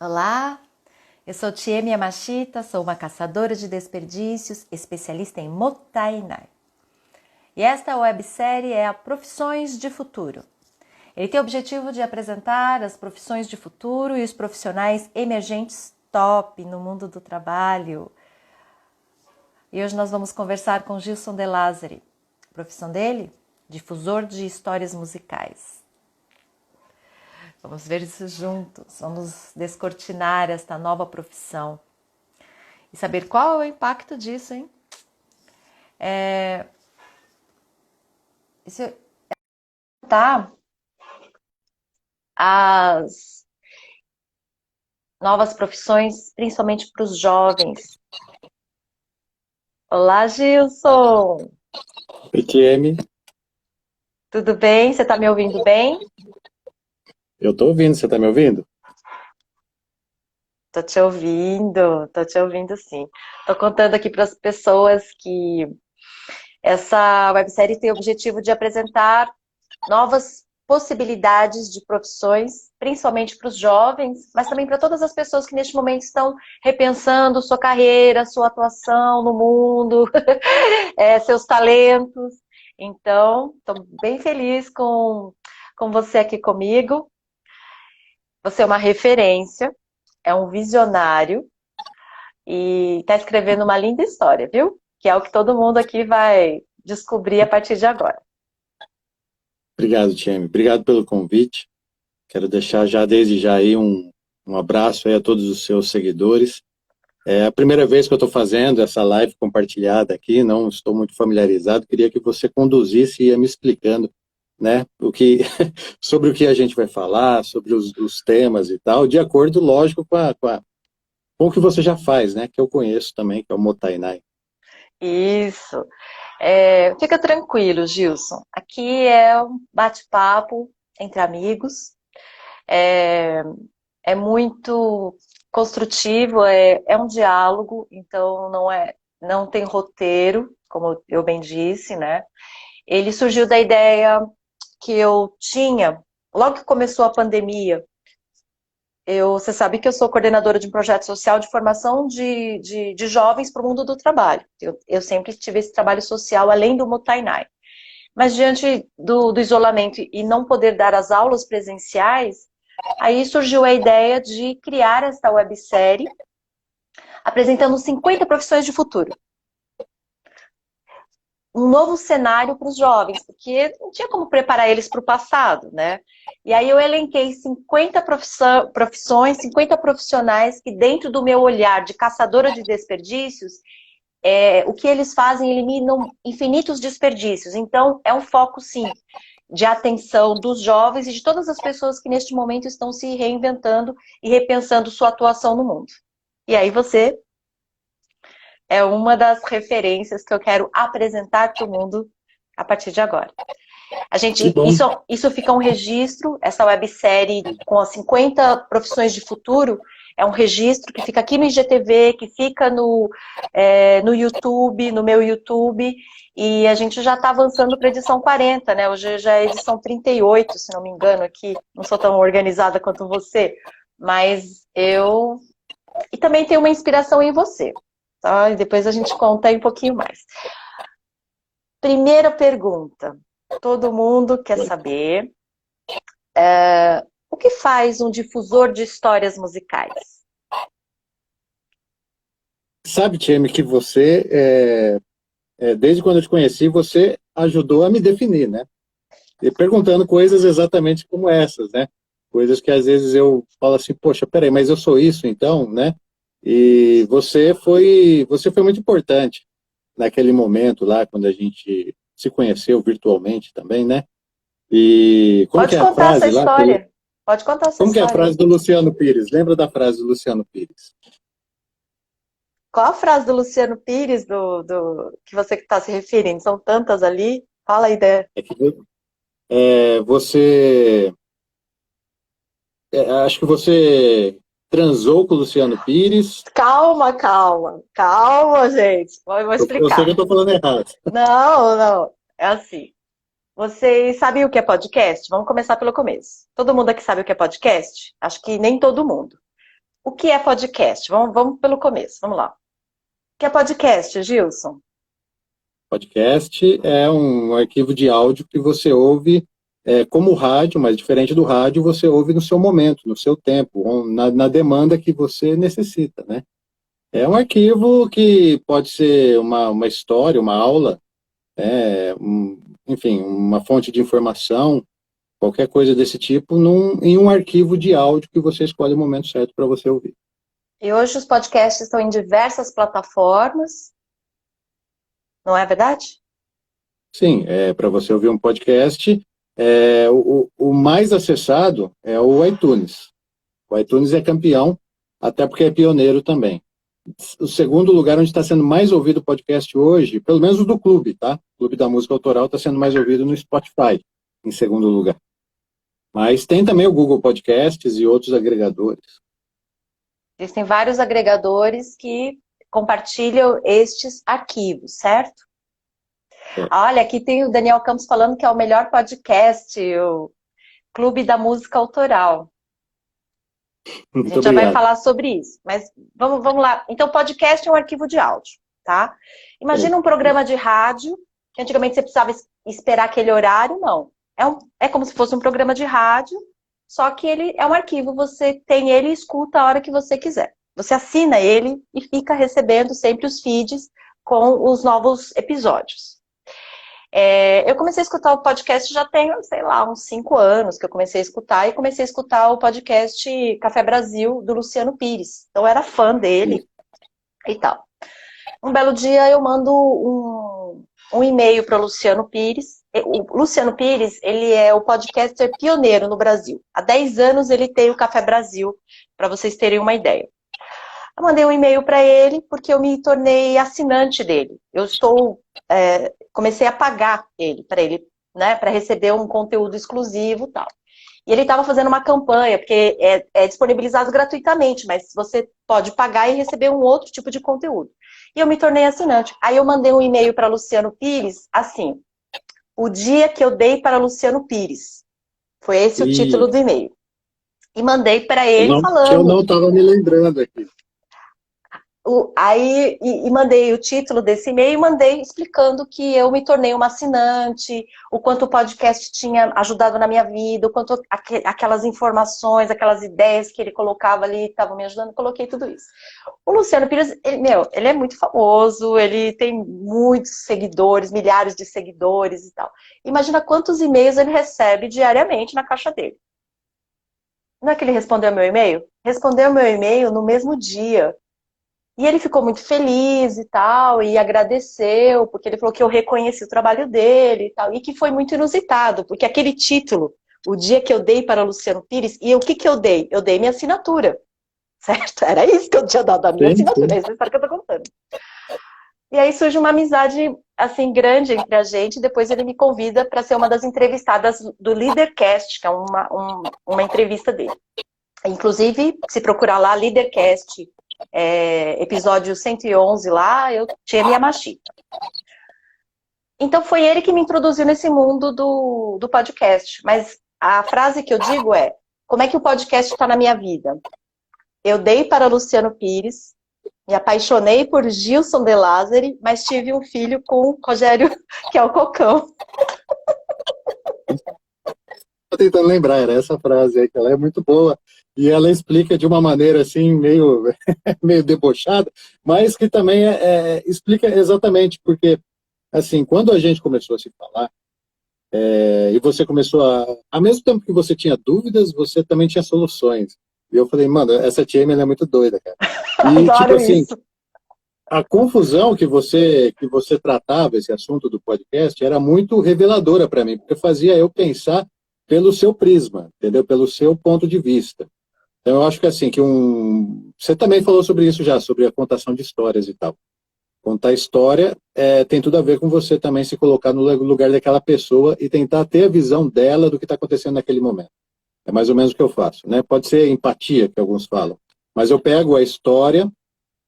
Olá, eu sou Chiemi Yamashita, sou uma caçadora de desperdícios, especialista em Mottainai. E esta websérie é a Profissões de Futuro. Ele tem o objetivo de apresentar as profissões de futuro e os profissionais emergentes top no mundo do trabalho. E hoje nós vamos conversar com Gilson De Lázari. A profissão dele? Difusor de histórias musicais. Vamos ver isso juntos, vamos descortinar esta nova profissão e saber qual é o impacto disso, hein? Isso tá as novas profissões, principalmente para os jovens. Olá, Gilson! Oi, Tieme. Tudo bem? Você está me ouvindo bem? Eu tô ouvindo, você tá me ouvindo? Tô te ouvindo sim. Tô contando aqui para as pessoas que essa websérie tem o objetivo de apresentar novas possibilidades de profissões, principalmente para os jovens, mas também para todas as pessoas que neste momento estão repensando sua carreira, sua atuação no mundo, seus talentos. Então, estou bem feliz com você aqui comigo. Você é uma referência, é um visionário e está escrevendo uma linda história, viu? Que é o que todo mundo aqui vai descobrir a partir de agora. Obrigado, Tieme. Obrigado pelo convite. Quero deixar já desde já aí um abraço aí a todos os seus seguidores. É a primeira vez que eu estou fazendo essa live compartilhada aqui, não estou muito familiarizado. Queria que você conduzisse e ia me explicando, né, sobre o que a gente vai falar, sobre os temas e tal, de acordo, lógico, com o que você já faz, né, que eu conheço também, que é o Mottainai. Isso. Fica tranquilo, Gilson. Aqui é um bate-papo entre amigos. É, é muito construtivo, é um diálogo, então não tem roteiro, como eu bem disse, né? Ele surgiu da ideia que eu tinha, logo que começou a pandemia. Você sabe que eu sou coordenadora de um projeto social de formação de jovens para o mundo do trabalho. Eu sempre tive esse trabalho social além do Mottainai. Mas diante do isolamento e não poder dar as aulas presenciais, aí surgiu a ideia de criar esta websérie apresentando 50 profissões de futuro. Um novo cenário para os jovens, porque não tinha como preparar eles para o passado, né? E aí eu elenquei 50 profissões, 50 profissionais que dentro do meu olhar de caçadora de desperdícios, o que eles fazem eliminam infinitos desperdícios. Então é um foco, sim, de atenção dos jovens e de todas as pessoas que neste momento estão se reinventando e repensando sua atuação no mundo. E aí você é uma das referências que eu quero apresentar para o mundo a partir de agora. Que bom. Isso fica um registro, essa websérie com as 50 profissões de futuro, é um registro que fica aqui no IGTV, que fica no YouTube, no meu YouTube, e a gente já está avançando para a edição 40, né? Hoje já é a edição 38, se não me engano, aqui. Não sou tão organizada quanto você, mas eu... E também tem uma inspiração em você, tá? E depois a gente conta aí um pouquinho mais. Primeira pergunta. Todo mundo quer saber o que faz um difusor de histórias musicais? Sabe, Tieme, que você, desde quando eu te conheci, você ajudou a me definir, né? E perguntando coisas exatamente como essas, né? Coisas que às vezes eu falo assim, poxa, peraí, mas eu sou isso então, né? E você foi muito importante naquele momento lá, quando a gente se conheceu virtualmente também, né? E como que Pode é a contar essa frase lá? história. Pode contar essa Como que é a história. frase do Luciano Pires? Lembra da frase do Luciano Pires? Qual a frase do Luciano Pires que você está se referindo? São tantas ali. Fala a ideia. É que você acho que você transou com o Luciano Pires. Calma, calma. Calma, gente. Vou Eu sei que eu explicar. estou falando errado. Não, não. É assim. Vocês sabem o que é podcast? Vamos começar pelo começo. Todo mundo aqui sabe o que é podcast? Acho que nem todo mundo. O que é podcast? Vamos pelo começo, vamos lá. O que é podcast, Gilson? Podcast é um arquivo de áudio que você ouve como rádio, mas diferente do rádio, você ouve no seu momento, no seu tempo, na demanda que você necessita, né? É um arquivo que pode ser uma história, uma aula, enfim, uma fonte de informação, qualquer coisa desse tipo, em um arquivo de áudio que você escolhe o momento certo para você ouvir. E hoje os podcasts estão em diversas plataformas, não é verdade? Sim, para você ouvir um podcast, o mais acessado é o iTunes. O iTunes é campeão, até porque é pioneiro também. O segundo lugar onde está sendo mais ouvido o podcast hoje, pelo menos o do Clube, tá? O Clube da Música Autoral está sendo mais ouvido no Spotify, em segundo lugar. Mas tem também o Google Podcasts e outros agregadores. Existem vários agregadores que compartilham estes arquivos, certo? É. Olha, aqui tem o Daniel Campos falando que é o melhor podcast, o Clube da Música Autoral. A Muito gente já vai obrigado. falar sobre isso, mas vamos lá. Então, podcast é um arquivo de áudio, tá? Imagina um programa de rádio, que antigamente você precisava esperar aquele horário, não. É como se fosse um programa de rádio, só que ele é um arquivo, você tem ele e escuta a hora que você quiser. Você assina ele e fica recebendo sempre os feeds com os novos episódios. Eu comecei a escutar o podcast já tem, sei lá, uns 5 anos que eu comecei a escutar, e comecei a escutar o podcast Café Brasil, do Luciano Pires. Então, eu era fã dele e tal. Um belo dia, eu mando um e-mail para o Luciano Pires. O Luciano Pires, ele é o podcaster pioneiro no Brasil. Há 10 anos ele tem o Café Brasil, para vocês terem uma ideia. Eu mandei um e-mail para ele porque eu me tornei assinante dele. Comecei a pagar para ele, né, para receber um conteúdo exclusivo e tal. E ele estava fazendo uma campanha, porque é disponibilizado gratuitamente, mas você pode pagar e receber um outro tipo de conteúdo. E eu me tornei assinante. Aí eu mandei um e-mail para Luciano Pires, assim, o dia que eu dei para Luciano Pires. Foi esse o título do e-mail. E mandei para ele Eu falando. não estava me lembrando aqui. Aí mandei o título desse e-mail e mandei explicando que eu me tornei uma assinante, o quanto o podcast tinha ajudado na minha vida, o quanto aquelas informações, aquelas ideias que ele colocava ali estavam me ajudando, coloquei tudo isso. O Luciano Pires, ele é muito famoso, ele tem muitos seguidores, milhares de seguidores e tal. Imagina quantos e-mails ele recebe diariamente na caixa dele. Não é que ele respondeu meu e-mail? Respondeu meu e-mail no mesmo dia. E ele ficou muito feliz e tal, e agradeceu, porque ele falou que eu reconheci o trabalho dele e tal, e que foi muito inusitado, porque aquele título, o dia que eu dei para Luciano Pires, e o que eu dei? Eu dei minha assinatura, certo? Era isso que eu tinha dado, a minha assinatura, essa é a história que eu tô contando. E aí surge uma amizade, assim, grande entre a gente, e depois ele me convida para ser uma das entrevistadas do Leadercast, que é uma entrevista dele. Inclusive, se procurar lá, Leadercast, episódio 111 lá, eu tinha minha machita. Então foi ele que me introduziu nesse mundo do podcast. Mas a frase que eu digo é: como é que o podcast está na minha vida? Eu dei para Luciano Pires, me apaixonei por Gilson De Lázari, mas tive um filho com Rogério, que é o Cocão. Estou tentando lembrar, era essa frase aí, que ela é muito boa. E ela explica de uma maneira assim, meio debochada, mas que também explica exatamente, porque assim, quando a gente começou a se falar, e você começou ao mesmo tempo que você tinha dúvidas, você também tinha soluções. E eu falei, mano, essa TM ela é muito doida, cara. E tipo Adoro assim, isso. a confusão que você tratava esse assunto do podcast era muito reveladora para mim, porque fazia eu pensar pelo seu prisma, entendeu? Pelo seu ponto de vista. Então, eu acho que assim, você também falou sobre isso já, sobre a contação de histórias e tal. Contar história tem tudo a ver com você também se colocar no lugar daquela pessoa e tentar ter a visão dela do que está acontecendo naquele momento. É mais ou menos o que eu faço, né? Pode ser empatia, que alguns falam. Mas eu pego a história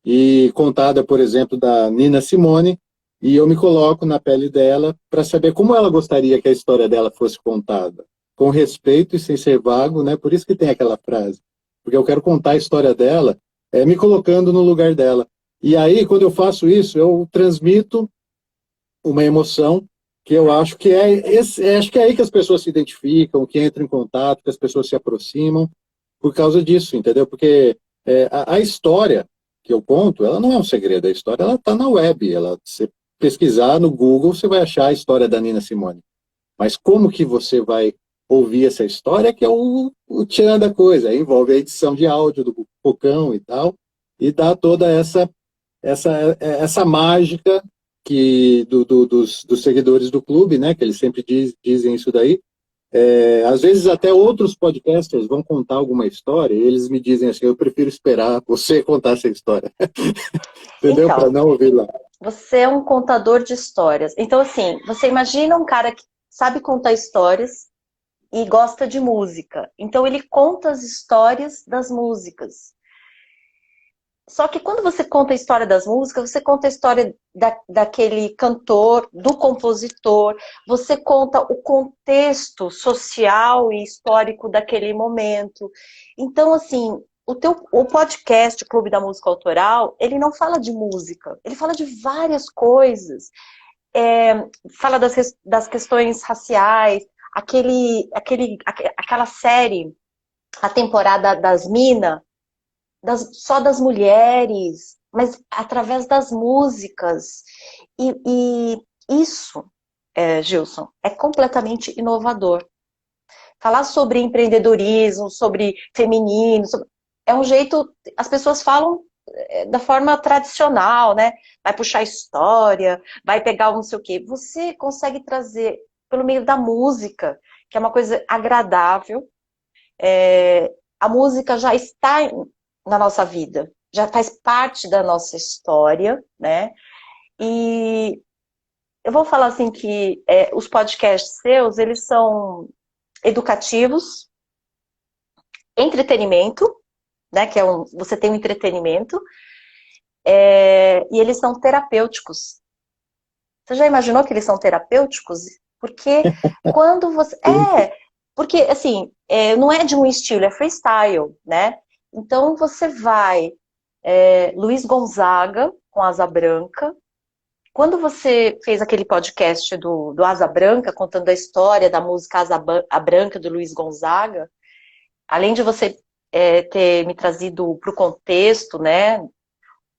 e contada, por exemplo, da Nina Simone, e eu me coloco na pele dela para saber como ela gostaria que a história dela fosse contada. Com respeito e sem ser vago, né? Por isso que tem aquela frase. porque eu quero contar a história dela, me colocando no lugar dela. E aí, quando eu faço isso, eu transmito uma emoção que eu acho que acho que é aí que as pessoas se identificam, que entram em contato, que as pessoas se aproximam por causa disso, entendeu? Porque a história que eu conto, ela não é um segredo, a história ela está na web, você pesquisar no Google, você vai achar a história da Nina Simone. Mas como que você vai ouvir essa história, que é o tchan da coisa, envolve a edição de áudio do Pocão e tal, e dá toda essa mágica dos seguidores do clube, né, que eles sempre dizem isso daí. Às vezes até outros podcasters vão contar alguma história e eles me dizem assim, eu prefiro esperar você contar essa história. Entendeu? Para Então, não ouvir lá. você é um contador de histórias. Então, assim, você imagina um cara que sabe contar histórias e gosta de música. Então, ele conta as histórias das músicas. Só que quando você conta a história das músicas, você conta a história daquele cantor, do compositor, você conta o contexto social e histórico daquele momento. Então, assim, o podcast Clube da Música Autoral, ele não fala de música, ele fala de várias coisas. Fala das questões raciais, aquela série, a temporada das Minas, só das mulheres, mas através das músicas. E isso, Gilson, é completamente inovador. Falar sobre empreendedorismo, sobre feminino, é um jeito, as pessoas falam da forma tradicional, né? Vai puxar história, vai pegar não sei o quê. Você consegue trazer pelo meio da música, que é uma coisa agradável. A música já está na nossa vida, já faz parte da nossa história, né? E eu vou falar assim que os podcasts seus, eles são educativos, entretenimento, né? Que você tem um entretenimento, e eles são terapêuticos. Você já imaginou que eles são terapêuticos? Porque quando você... porque, assim, não é de um estilo, é freestyle, né? Então, você vai... Luiz Gonzaga, com Asa Branca. Quando você fez aquele podcast do Asa Branca, contando a história da música Asa Branca, do Luiz Gonzaga, além de você ter me trazido para o contexto, né?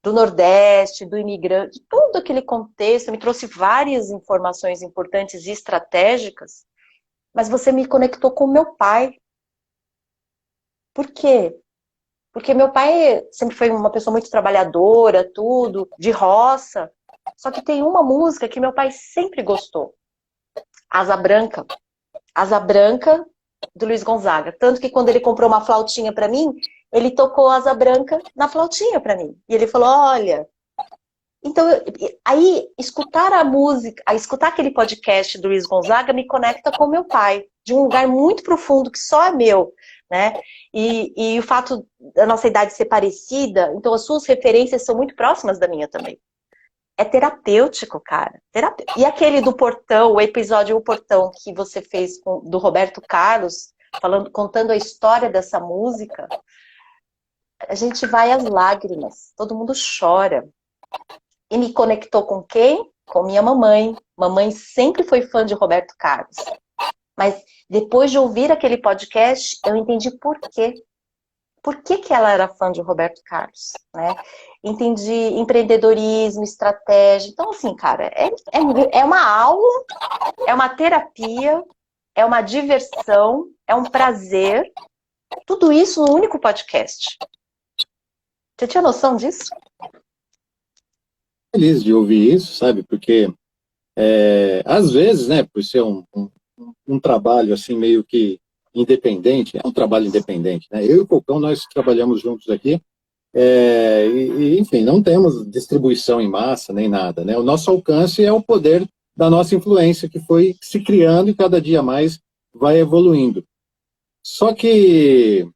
Do Nordeste, do imigrante, todo aquele contexto, me trouxe várias informações importantes e estratégicas, mas você me conectou com meu pai. Por quê? Porque meu pai sempre foi uma pessoa muito trabalhadora, tudo, de roça, só que tem uma música que meu pai sempre gostou, Asa Branca. Asa Branca, do Luiz Gonzaga. Tanto que quando ele comprou uma flautinha para mim, ele tocou Asa Branca na flautinha para mim. E ele falou, olha... Então, aí, escutar a música, escutar aquele podcast do Luiz Gonzaga me conecta com meu pai, de um lugar muito profundo que só é meu, né? E o fato da nossa idade ser parecida, então as suas referências são muito próximas da minha também. É terapêutico, cara. E aquele do Portão, o episódio O Portão que você fez do Roberto Carlos, contando a história dessa música, a gente vai às lágrimas, todo mundo chora. E me conectou com quem? Com minha mamãe. Mamãe sempre foi fã de Roberto Carlos. Mas depois de ouvir aquele podcast, eu entendi por quê. Por que ela era fã de Roberto Carlos, né? Entendi empreendedorismo, estratégia. Então, assim, cara, é uma aula, é uma terapia, é uma diversão, é um prazer. Tudo isso no único podcast. Você tinha noção disso? Feliz de ouvir isso, sabe? Porque às vezes, né, por ser um trabalho assim meio que independente, é um trabalho independente, né? Eu e o Cocão, nós trabalhamos juntos aqui, enfim, não temos distribuição em massa nem nada, né? O nosso alcance é o poder da nossa influência que foi se criando e cada dia mais vai evoluindo. Só que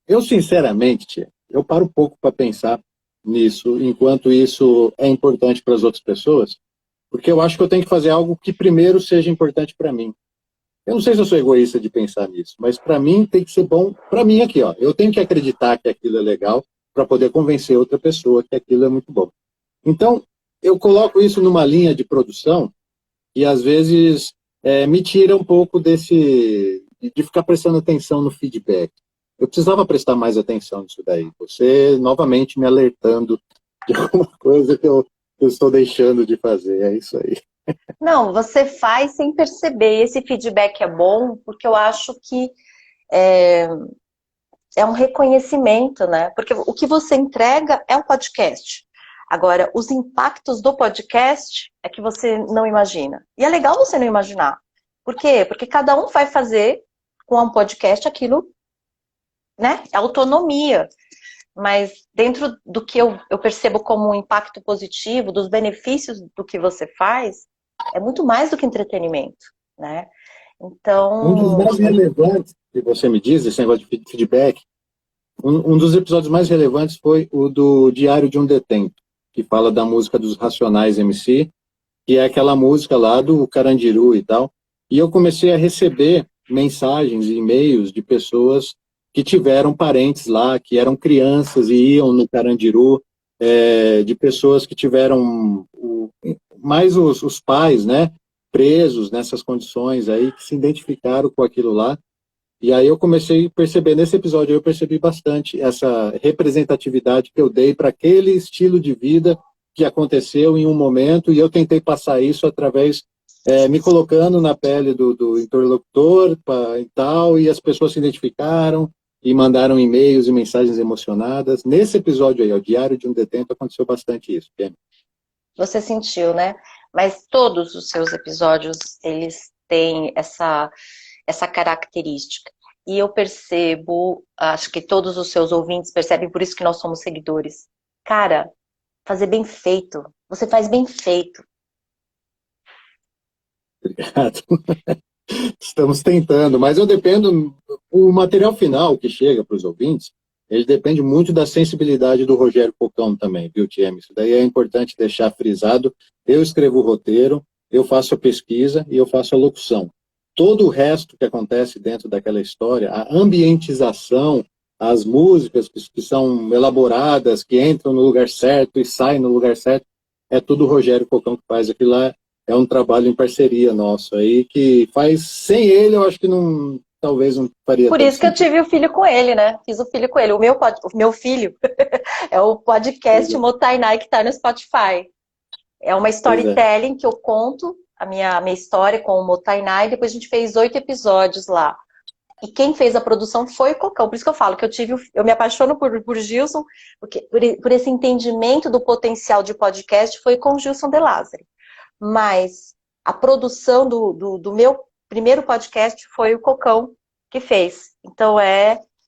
eu, sinceramente, tia, eu paro um pouco para pensar nisso, enquanto isso é importante para as outras pessoas, porque eu acho que eu tenho que fazer algo que primeiro seja importante para mim. Eu não sei se eu sou egoísta de pensar nisso, mas para mim tem que ser bom para mim aqui, ó. Eu tenho que acreditar que aquilo é legal para poder convencer outra pessoa que aquilo é muito bom. Então, eu coloco isso numa linha de produção e às vezes me tira um pouco de ficar prestando atenção no feedback. Eu precisava prestar mais atenção nisso daí. Você novamente me alertando de alguma coisa que eu estou deixando de fazer. É isso aí. Não, você faz sem perceber. Esse feedback é bom porque eu acho que é, é um reconhecimento, né? Porque o que você entrega é o podcast. Agora, os impactos do podcast é que você não imagina. E é legal você não imaginar. Por quê? Porque cada um vai fazer com um podcast aquilo, né? É autonomia. Mas dentro do que eu percebo como um impacto positivo, dos benefícios do que você faz, é muito mais do que entretenimento, né? Um dos Então, mais relevantes que você me diz, esse negócio de feedback, um dos episódios mais relevantes foi o do Diário de um Detento, que fala da música dos Racionais MC, que é aquela música lá do Carandiru e tal. E eu comecei a receber mensagens e e-mails de pessoas que tiveram parentes lá, que eram crianças e iam no Carandiru, de pessoas que tiveram mais os pais, né, presos nessas condições aí, que se identificaram com aquilo lá. E aí eu comecei a perceber, nesse episódio eu percebi bastante essa representatividade que eu dei para aquele estilo de vida que aconteceu em um momento, e eu tentei passar isso através, me colocando na pele do interlocutor e tal, e as pessoas se identificaram e mandaram e-mails e mensagens emocionadas. Nesse episódio aí, o Diário de um Detento, aconteceu bastante isso. você sentiu, né? Mas todos os seus episódios, eles têm essa característica. E eu percebo, acho que todos os seus ouvintes percebem, por isso que nós somos seguidores. Cara, fazer bem feito. Você faz bem feito. Obrigado. Estamos tentando, mas eu dependo, o material final que chega para os ouvintes, ele depende muito da sensibilidade do Rogério Cocão também, viu, TM? Isso daí é importante deixar frisado. Eu escrevo o roteiro, eu faço a pesquisa e eu faço a locução. Todo o resto que acontece dentro daquela história, a ambientização, as músicas que são elaboradas, que entram no lugar certo e saem no lugar certo, é tudo o Rogério Cocão que faz. Aquilo lá é um trabalho em parceria nosso aí, que faz, sem ele, eu acho que não, talvez não faria Por tanto isso que eu sentido. tive o filho com ele, né? Fiz o filho com ele. O meu filho é o podcast Motainai que está no Spotify. É uma Pois é. storytelling que eu conto a minha história com o Motainai. Depois a gente fez 8 episódios lá. E quem fez a produção foi o Cocão. Por isso que eu falo que eu me apaixono por Gilson, porque, por esse entendimento do potencial de podcast foi com o Gilson De Lázari. Mas a produção do meu primeiro podcast foi o Cocão que fez. Então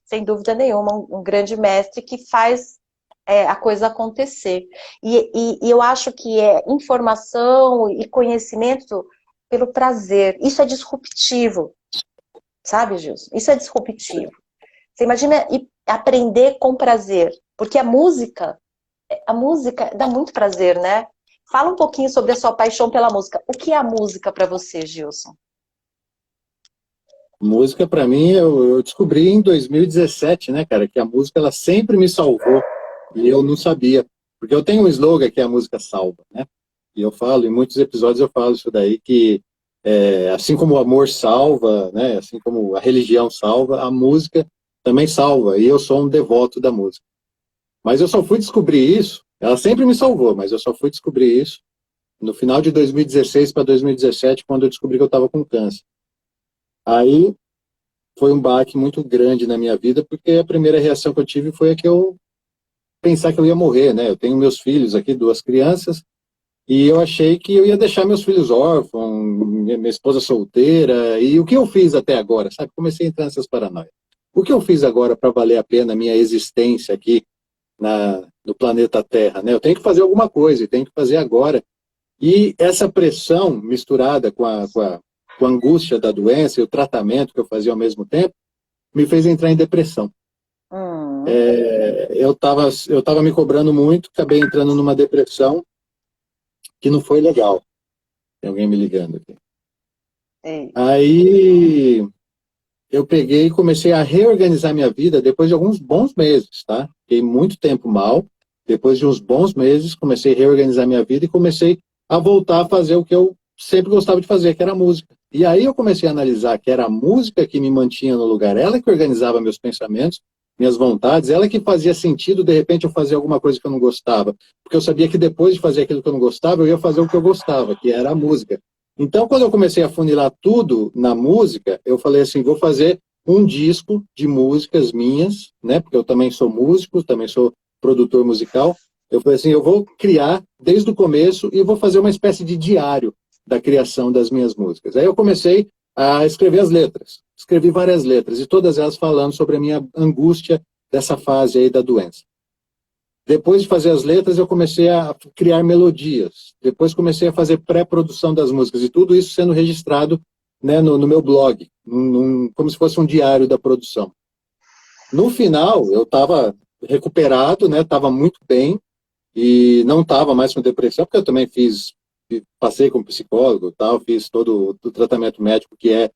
sem dúvida nenhuma, um grande mestre que faz a coisa acontecer. E eu acho que é informação e conhecimento pelo prazer. Isso é disruptivo, sabe, Gilson? Isso é disruptivo. Você imagina aprender com prazer, porque a música dá muito prazer, né? Fala um pouquinho sobre a sua paixão pela música. O que é a música para você, Gilson? Música, para mim, eu descobri em 2017, né, cara, que a música, ela sempre me salvou, e eu não sabia. Porque eu tenho um slogan que é a música salva, né? E eu falo, em muitos episódios eu falo isso daí, que assim como o amor salva, né, assim como a religião salva, a música também salva, e eu sou um devoto da música. Mas eu só fui descobrir isso, ela sempre me salvou, mas eu só fui descobrir isso no final de 2016 para 2017, quando eu descobri que eu estava com câncer. Aí foi um baque muito grande na minha vida, porque a primeira reação que eu tive foi a que eu pensar que eu ia morrer, né? Eu tenho meus filhos aqui, 2 crianças, e eu achei que eu ia deixar meus filhos órfãos, minha esposa solteira, e o que eu fiz até agora, sabe? Comecei a entrar nessas paranoias. O que eu fiz agora para valer a pena a minha existência aqui no planeta Terra, né? Eu tenho que fazer alguma coisa, e tenho que fazer agora. E essa pressão misturada com a angústia da doença e o tratamento que eu fazia ao mesmo tempo, me fez entrar em depressão. Hum. Eu tava me cobrando muito, acabei entrando numa depressão que não foi legal. Tem alguém me ligando aqui. Sim. Aí eu peguei e comecei a reorganizar minha vida depois de alguns bons meses, tá? Fiquei muito tempo mal. Depois de uns bons meses, comecei a reorganizar minha vida e comecei a voltar a fazer o que eu sempre gostava de fazer, que era música. E aí eu comecei a analisar que era a música que me mantinha no lugar, ela que organizava meus pensamentos, minhas vontades, ela que fazia sentido, de repente, eu fazer alguma coisa que eu não gostava. Porque eu sabia que depois de fazer aquilo que eu não gostava, eu ia fazer o que eu gostava, que era a música. Então, quando eu comecei a funilar tudo na música, eu falei assim, vou fazer um disco de músicas minhas, né? Porque eu também sou músico, também sou produtor musical. Eu falei assim, eu vou criar desde o começo e vou fazer uma espécie de diário da criação das minhas músicas. Aí eu comecei a escrever as letras. Escrevi várias letras, e todas elas falando sobre a minha angústia dessa fase aí da doença. Depois de fazer as letras, eu comecei a criar melodias. Depois comecei a fazer pré-produção das músicas. E tudo isso sendo registrado, né, no meu blog, como se fosse um diário da produção. No final, eu estava recuperado, né, estava muito bem, e não estava mais com depressão, porque eu também passei como psicólogo, tal, fiz todo o tratamento médico que é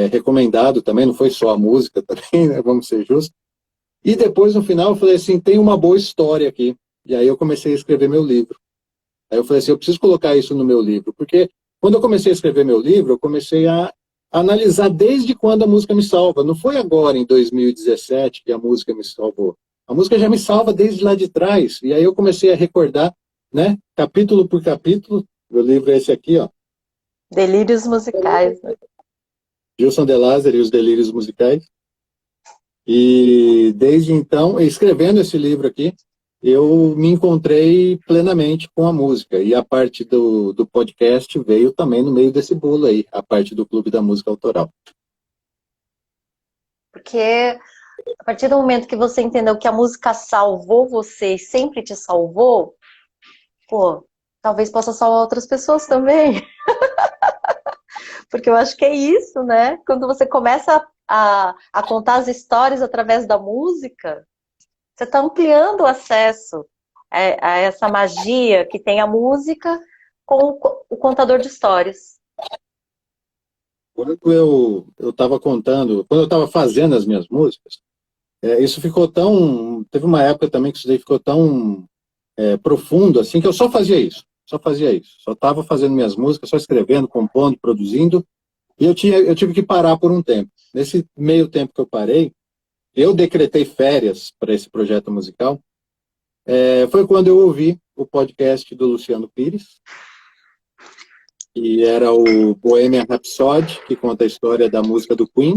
recomendado também, não foi só a música também, né, vamos ser justos. E depois, no final, eu falei assim, tem uma boa história aqui. E aí eu comecei a escrever meu livro. Aí eu falei assim, eu preciso colocar isso no meu livro, porque quando eu comecei a escrever meu livro, eu comecei a analisar desde quando a música me salva. Não foi agora, em 2017, que a música me salvou. A música já me salva desde lá de trás. E aí eu comecei a recordar, né, capítulo por capítulo. Meu livro é esse aqui, ó. Delírios musicais, né? Gilson De Lázari e os Delírios Musicais. E desde então, escrevendo esse livro aqui, eu me encontrei plenamente com a música. E a parte do podcast veio também no meio desse bolo aí, a parte do Clube da Música Autoral. Porque a partir do momento que você entendeu que a música salvou você e sempre te salvou, pô, talvez possa salvar outras pessoas também. Porque eu acho que é isso, né? Quando você começa a contar as histórias através da música, você está ampliando o acesso a essa magia que tem a música com o contador de histórias. Quando eu estava contando, quando eu estava fazendo as minhas músicas, isso ficou tão... Teve uma época também que isso daí ficou tão profundo, assim, que eu só fazia isso. Só fazia isso. Só estava fazendo minhas músicas, só escrevendo, compondo, produzindo. E eu tive que parar por um tempo. Nesse meio tempo que eu parei, eu decretei férias para esse projeto musical. Foi quando eu ouvi o podcast do Luciano Pires, que era o Bohemian Rhapsody, que conta a história da música do Queen,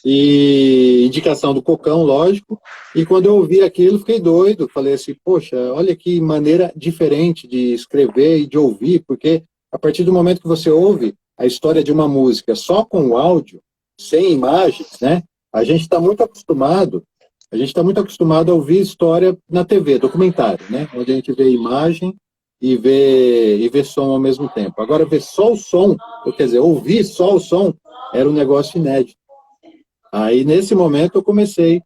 e indicação do Cocão, lógico. E quando eu ouvi aquilo, fiquei doido. Falei assim, poxa, olha que maneira diferente de escrever e de ouvir, porque a partir do momento que você ouve a história de uma música só com o áudio, sem imagens, né? A gente está muito acostumado a ouvir história na TV, documentário, né? Onde a gente vê imagem e vê som ao mesmo tempo. Agora, ver só o som, ou quer dizer, ouvir só o som, era um negócio inédito. Aí, nesse momento, eu comecei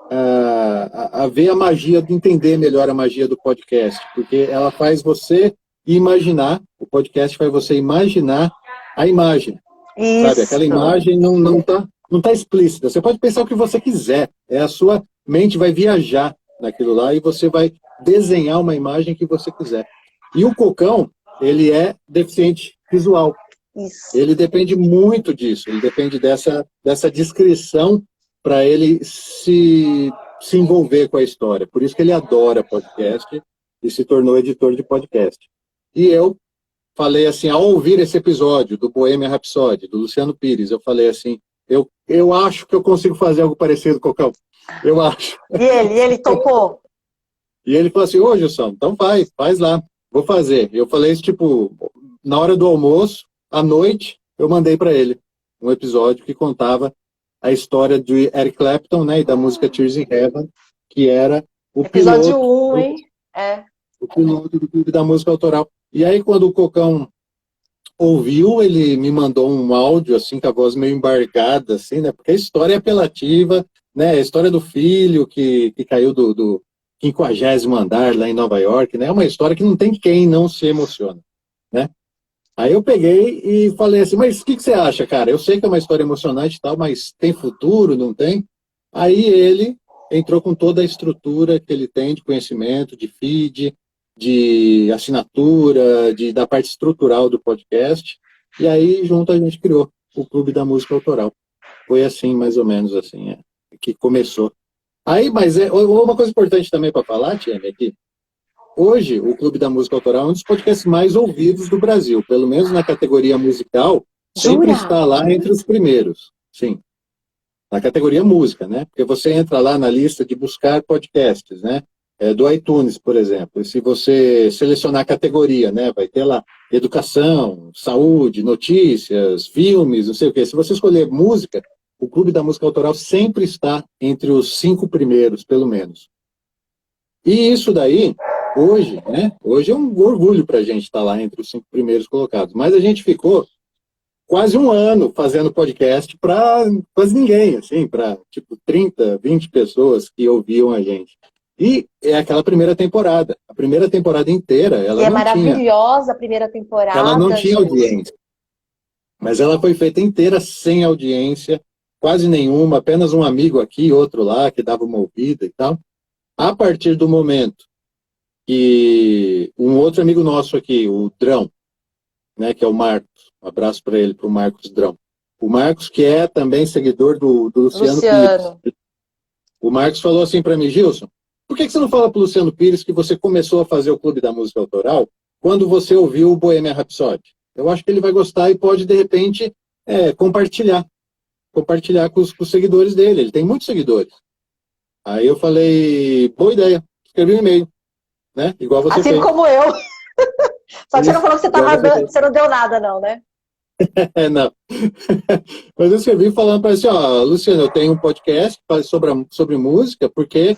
a ver a magia, de entender melhor a magia do podcast, porque ela faz você imaginar, o podcast faz você imaginar a imagem, sabe? Aquela Isso. imagem não tá explícita. Você pode pensar o que você quiser, a sua mente vai viajar naquilo lá e você vai desenhar uma imagem que você quiser. E o Cocão, ele é deficiente visual. Isso. Ele depende muito disso, ele depende dessa descrição para ele se envolver com a história. Por isso que ele adora podcast e se tornou editor de podcast. E eu falei assim, ao ouvir esse episódio do Bohemian Rhapsody, do Luciano Pires, eu falei assim, eu acho que eu consigo fazer algo parecido com o Cocão. Eu acho. E ele topou? E ele falou assim, ô Gilson, então faz lá, vou fazer. Eu falei isso, tipo, na hora do almoço, à noite, eu mandei para ele um episódio que contava a história de Eric Clapton, né, e da música Tears in Heaven, que era o Episódio piloto, 1, hein? o piloto do Clube da Música Autoral. E aí, quando o Cocão ouviu, ele me mandou um áudio, assim, com a voz meio embargada, assim, né, porque a história é apelativa, né, a história do filho que caiu do 50º andar lá em Nova York, né, é uma história que não tem quem não se emociona, né. Aí eu peguei e falei assim, mas o que você acha, cara? Eu sei que é uma história emocionante e tal, mas tem futuro, não tem? Aí ele entrou com toda a estrutura que ele tem de conhecimento, de feed, de assinatura, da parte estrutural do podcast. E aí, junto, a gente criou o Clube da Música Autoral. Foi assim, mais ou menos assim, que começou. Aí, mas uma coisa importante também para falar, Tiane, é que hoje, o Clube da Música Autoral é um dos podcasts mais ouvidos do Brasil. Pelo menos na categoria musical, sempre Jura? está lá entre os primeiros. Sim, na categoria música, né? Porque você entra lá na lista de buscar podcasts, né? Do iTunes, por exemplo. E se você selecionar a categoria, né? Vai ter lá educação, saúde, notícias, filmes, não sei o quê. Se você escolher música, o Clube da Música Autoral sempre está entre os 5 primeiros, pelo menos. E isso daí, hoje, né? Hoje é um orgulho para a gente estar lá entre os 5 primeiros colocados. Mas a gente ficou quase um ano fazendo podcast para quase ninguém, assim, para tipo 30, 20 pessoas que ouviam a gente. E é aquela primeira temporada. A primeira temporada inteira, E é maravilhosa a primeira ela não temporada, tinha Gilson. audiência, mas ela foi feita inteira sem audiência, quase nenhuma, apenas um amigo aqui, outro lá, que dava uma ouvida e tal. A partir do momento que um outro amigo nosso aqui, o Drão, né, que é o Marcos, um abraço para ele, para o Marcos Drão. O Marcos, que é também seguidor do Luciano Pires. Luciano. O Marcos falou assim para mim, Gilson, por que você não fala para o Luciano Pires que você começou a fazer o Clube da Música Autoral quando você ouviu o Bohemian Rhapsody? Eu acho que ele vai gostar e pode, de repente, compartilhar com os seguidores dele. Ele tem muitos seguidores. Aí eu falei, boa ideia, escrevi um e-mail, né? Igual você Assim fez. como eu. Só que você não Isso, falou que você igual tava você fez. você não deu nada, não, né? Não. Mas eu escrevi falando para ele assim, ó, Luciano, eu tenho um podcast sobre música, porque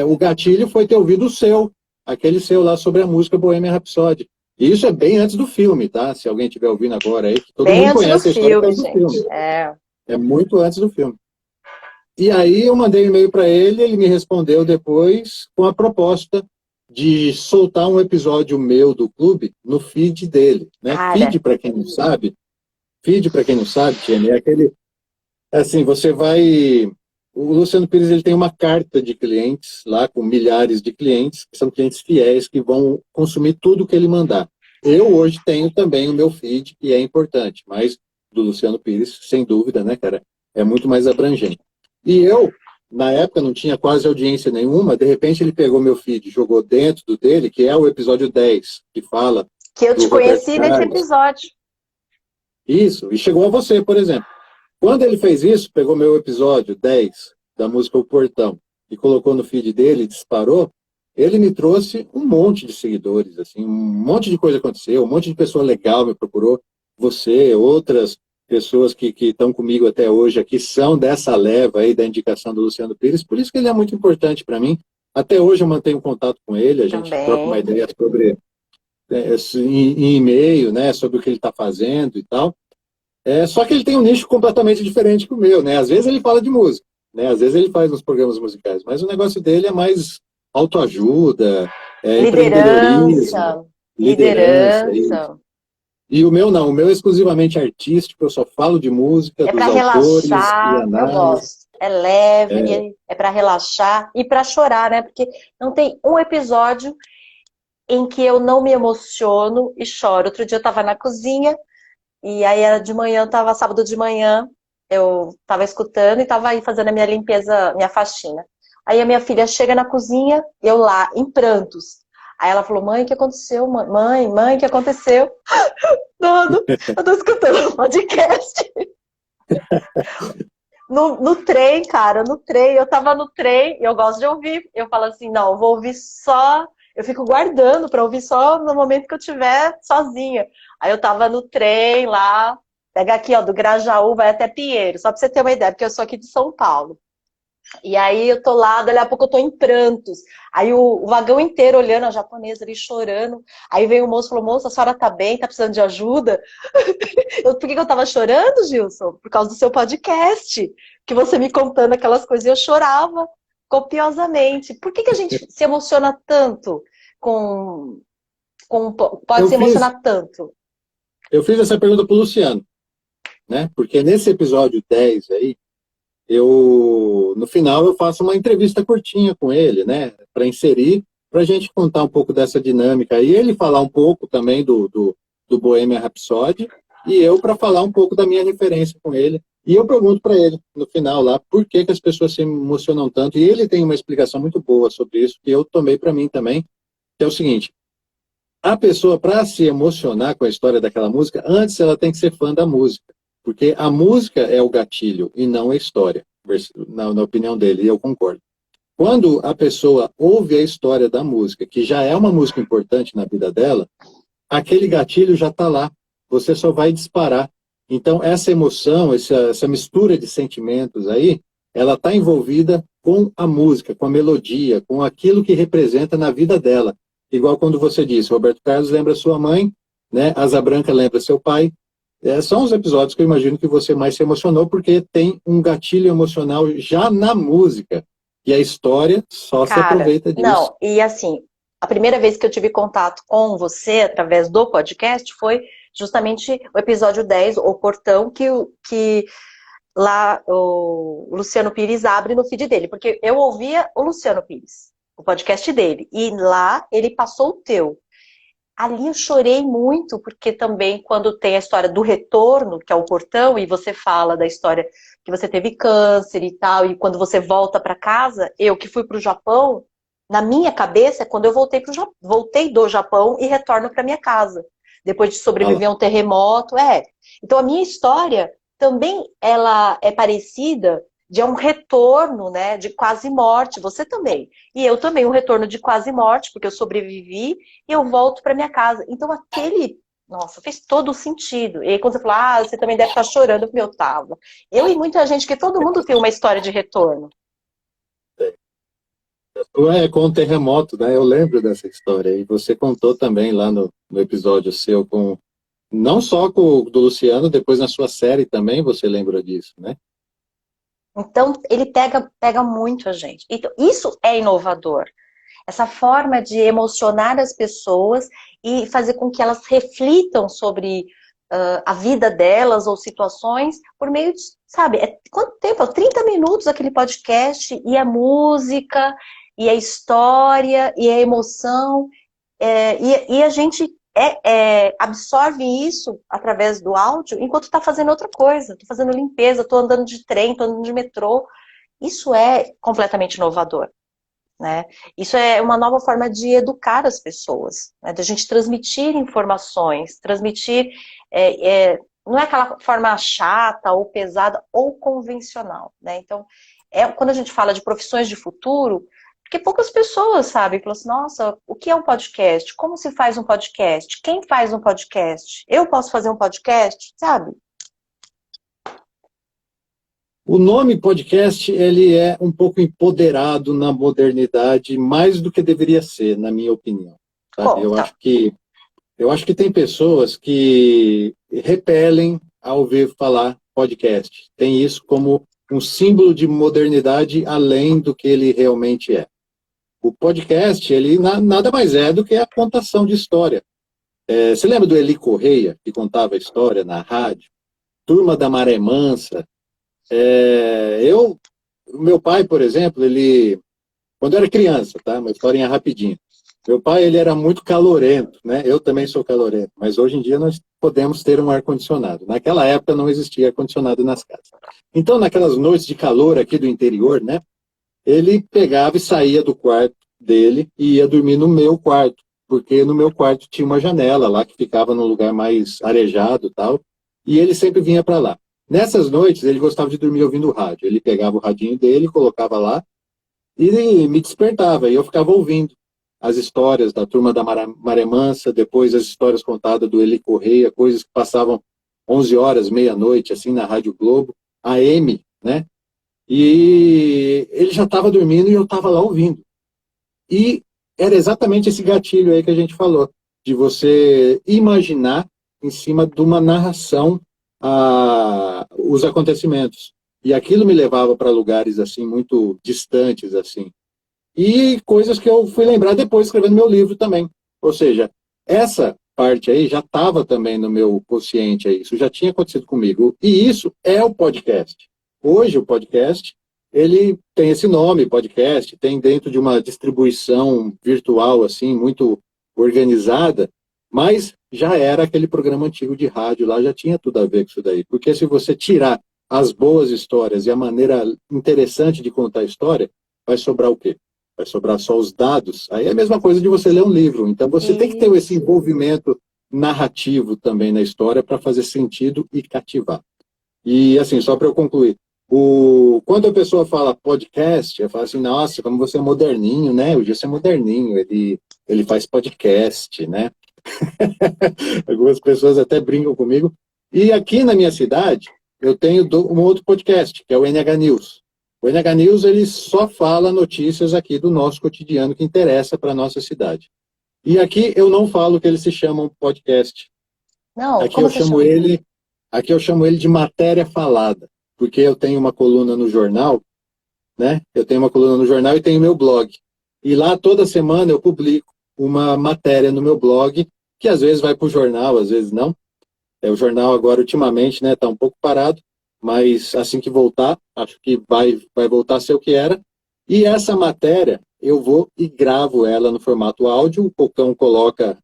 o gatilho foi ter ouvido o seu, aquele seu lá sobre a música Bohemian Rhapsody. E isso é bem antes do filme, tá? Se alguém estiver ouvindo agora aí, que todo Bem mundo antes do conhece a história por filme, causa do gente. filme. É. É muito antes do filme. E aí eu mandei um e-mail para ele, ele me respondeu depois com a proposta de soltar um episódio meu do clube no feed dele, né? Cara, Feed, para quem não sabe, Tiene, é aquele. Assim, você vai. O Luciano Pires ele tem uma carta de clientes lá, com milhares de clientes, que são clientes fiéis, que vão consumir tudo que ele mandar. Eu hoje tenho também o meu feed, que é importante, mas do Luciano Pires, sem dúvida, né, cara? É muito mais abrangente. E eu, na época, não tinha quase audiência nenhuma, de repente ele pegou meu feed, jogou dentro do dele, que é o episódio 10 que fala que eu do te Roberto conheci nesse Carlos. episódio. Isso, e chegou a você, por exemplo. Quando ele fez isso, pegou meu episódio 10 da música O Portão e colocou no feed dele, disparou, ele me trouxe um monte de seguidores, assim, um monte de coisa aconteceu, um monte de pessoa legal me procurou, você, outras pessoas que estão comigo até hoje aqui são dessa leva aí da indicação do Luciano Pires, por isso que ele é muito importante para mim. Até hoje eu mantenho contato com ele, a gente troca uma Também. ideia sobre em e-mail, né, sobre o que ele está fazendo e tal. Só que ele tem um nicho completamente diferente que o meu, né? Às vezes ele fala de música, né? Às vezes ele faz uns programas musicais, mas o negócio dele é mais autoajuda, empreendedorismo, Liderança. liderança. E, Liderança. e o meu não, o meu é exclusivamente artístico, eu só falo de música, É dos para autores e relaxar, eu análise. gosto. É leve, é para relaxar e para chorar, né? Porque não tem um episódio em que eu não me emociono e choro. Outro dia eu estava na cozinha e aí era de manhã, tava sábado de manhã, eu estava escutando e estava aí fazendo a minha limpeza, minha faxina. Aí a minha filha chega na cozinha, eu lá, em prantos. Aí ela falou, mãe, o que aconteceu? Mãe, o que aconteceu? Não, eu tô escutando um podcast. No trem, cara, no trem, eu tava no trem, eu gosto de ouvir. Eu falo assim, não, eu vou ouvir só. Eu fico guardando pra ouvir só no momento que eu tiver sozinha. Aí eu tava no trem lá, pega aqui, ó, do Grajaú, vai até Pinheiro, só pra você ter uma ideia, porque eu sou aqui de São Paulo. E aí eu tô lá, dali a pouco eu tô em prantos. Aí o vagão inteiro olhando, a japonesa ali chorando. Aí vem o moço e falou, moça, a senhora tá bem? Tá precisando de ajuda? Por que eu tava chorando, Gilson? Por causa do seu podcast. Que você me contando aquelas coisas e eu chorava copiosamente. Por que a gente se emociona tanto com... pode Eu se fiz, emocionar tanto? Eu fiz essa pergunta para o Luciano, né? Porque nesse episódio 10 aí, no final, eu faço uma entrevista curtinha com ele, né? Para inserir, para a gente contar um pouco dessa dinâmica. E ele falar um pouco também do Bohemian Rhapsody, e eu para falar um pouco da minha referência com ele. E eu pergunto para ele, no final lá, por que as pessoas se emocionam tanto. E ele tem uma explicação muito boa sobre isso, que eu tomei para mim também, que é o seguinte: a pessoa, para se emocionar com a história daquela música, antes ela tem que ser fã da música. Porque a música é o gatilho e não a história, na opinião dele, e eu concordo. Quando a pessoa ouve a história da música, que já é uma música importante na vida dela, aquele gatilho já está lá. Você só vai disparar. Então, essa emoção, essa mistura de sentimentos aí, ela está envolvida com a música, com a melodia, com aquilo que representa na vida dela. Igual quando você disse, Roberto Carlos lembra sua mãe, né? Asa Branca lembra seu pai. São os episódios que eu imagino que você mais se emocionou, porque tem um gatilho emocional já na música. E a história só se aproveita disso. Não, e assim, a primeira vez que eu tive contato com você, através do podcast, foi justamente o episódio 10, O Portão, que lá o Luciano Pires abre no feed dele. Porque eu ouvia o Luciano Pires, o podcast dele, e lá ele passou o teu. Ali eu chorei muito, porque também quando tem a história do retorno, que é o portão, e você fala da história que você teve câncer e tal, e quando você volta para casa, eu que fui para o Japão, na minha cabeça, é quando eu voltei do Japão e retorno para minha casa, depois de sobreviver a um terremoto. Então a minha história também ela é parecida de um retorno, né, de quase morte, você também. E eu também, um retorno de quase morte, porque eu sobrevivi e eu volto para minha casa. Então nossa, fez todo o sentido. E aí quando você fala, você também deve estar chorando, eu tava. Eu e muita gente, que todo mundo tem uma história de retorno. Com o terremoto, né? Eu lembro dessa história. E você contou também lá no episódio seu, não só com o do Luciano, depois na sua série também você lembra disso, né? Então, ele pega muito a gente. Então, isso é inovador. Essa forma de emocionar as pessoas e fazer com que elas reflitam sobre a vida delas ou situações por meio de, sabe, quanto tempo? 30 minutos aquele podcast, e a música, e a história, e a emoção, e a gente absorve isso através do áudio enquanto está fazendo outra coisa. Estou fazendo limpeza, estou andando de trem, estou andando de metrô. Isso é completamente inovador, né? Isso é uma nova forma de educar as pessoas, né? De a gente transmitir informações, transmitir... não é aquela forma chata ou pesada ou convencional, né? Então, quando a gente fala de profissões de futuro... Porque poucas pessoas sabem, falam assim, nossa, o que é um podcast? Como se faz um podcast? Quem faz um podcast? Eu posso fazer um podcast? Sabe? O nome podcast, ele é um pouco empoderado na modernidade, mais do que deveria ser, na minha opinião. Sabe? Eu acho que tem pessoas que repelem ao ouvir falar podcast. Tem isso como um símbolo de modernidade além do que ele realmente é. O podcast, ele nada mais é do que a contação de história. Você lembra do Eli Correia, que contava a história na rádio? Turma da Maré Mansa. Meu pai, por exemplo, quando eu era criança, tá? Uma historinha rapidinha. Meu pai, ele era muito calorento, né? Eu também sou calorento, mas hoje em dia nós podemos ter um ar-condicionado. Naquela época não existia ar-condicionado nas casas. Então, naquelas noites de calor aqui do interior, né? Ele pegava e saía do quarto dele e ia dormir no meu quarto, porque no meu quarto tinha uma janela lá que ficava num lugar mais arejado e tal, e ele sempre vinha para lá. Nessas noites, ele gostava de dormir ouvindo rádio. Ele pegava o radinho dele, colocava lá e me despertava, e eu ficava ouvindo as histórias da Turma da Maré Mansa, depois as histórias contadas do Eli Correia, coisas que passavam 11 horas, meia-noite, assim, na Rádio Globo, AM, né? E ele já estava dormindo e eu estava lá ouvindo. E era exatamente esse gatilho aí que a gente falou, de você imaginar em cima de uma narração os acontecimentos. E aquilo me levava para lugares assim muito distantes, assim. E coisas que eu fui lembrar depois escrevendo meu livro também. Ou seja, essa parte aí já estava também no meu consciente aí, isso já tinha acontecido comigo. E isso é o podcast. Hoje o podcast, ele tem esse nome, podcast, tem dentro de uma distribuição virtual assim, muito organizada, mas já era aquele programa antigo de rádio lá, já tinha tudo a ver com isso daí. Porque se você tirar as boas histórias e a maneira interessante de contar a história, vai sobrar o quê? Vai sobrar só os dados. Aí é a mesma coisa de você ler um livro. Então você tem que ter esse Isso. envolvimento narrativo também na história para fazer sentido e cativar. E assim, só para eu concluir, quando a pessoa fala podcast, eu falo assim, nossa, como você é moderninho, né? O Gilson é moderninho, ele faz podcast, né? Algumas pessoas até brincam comigo. E aqui na minha cidade, eu tenho um outro podcast, que é o NH News. O NH News, ele só fala notícias aqui do nosso cotidiano que interessa para a nossa cidade. E aqui eu não falo que eles se chamam podcast. Não, Aqui como eu você chamo chama? ele, aqui eu chamo ele de matéria falada, porque eu tenho uma coluna no jornal, né? Eu tenho uma coluna no jornal e tenho meu blog. E lá toda semana eu publico uma matéria no meu blog, que às vezes vai para o jornal, às vezes não. O jornal agora, ultimamente, né, está um pouco parado, mas assim que voltar, acho que vai voltar a ser o que era. E essa matéria, eu vou e gravo ela no formato áudio, o Cocão coloca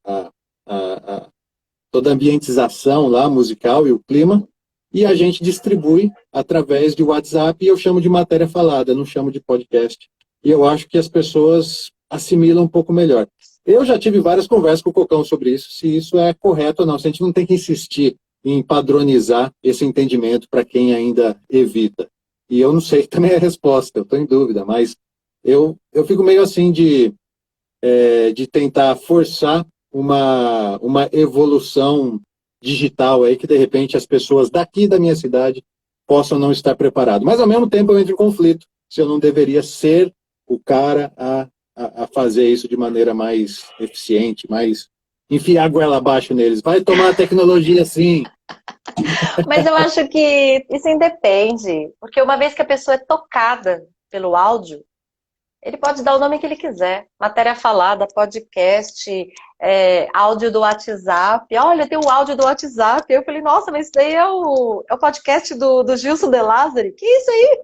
toda a ambientização lá, musical e o clima, e a gente distribui através de WhatsApp, e eu chamo de matéria falada, não chamo de podcast. E eu acho que as pessoas assimilam um pouco melhor. Eu já tive várias conversas com o Cocão sobre isso, se isso é correto ou não, se a gente não tem que insistir em padronizar esse entendimento para quem ainda evita. E eu não sei também a resposta, eu estou em dúvida, mas eu fico meio assim de tentar forçar uma evolução digital aí que, de repente, as pessoas daqui da minha cidade possam não estar preparadas. Mas, ao mesmo tempo, eu entro em conflito se eu não deveria ser o cara a fazer isso de maneira mais eficiente, mais enfiar a goela abaixo neles. Vai tomar a tecnologia sim. Mas eu acho que isso independe, porque uma vez que a pessoa é tocada pelo áudio, ele pode dar o nome que ele quiser. Matéria falada, podcast, áudio do WhatsApp. Olha, tem o áudio do WhatsApp. Eu falei, nossa, mas isso daí é o podcast do Gilson De Lázari. Que isso aí?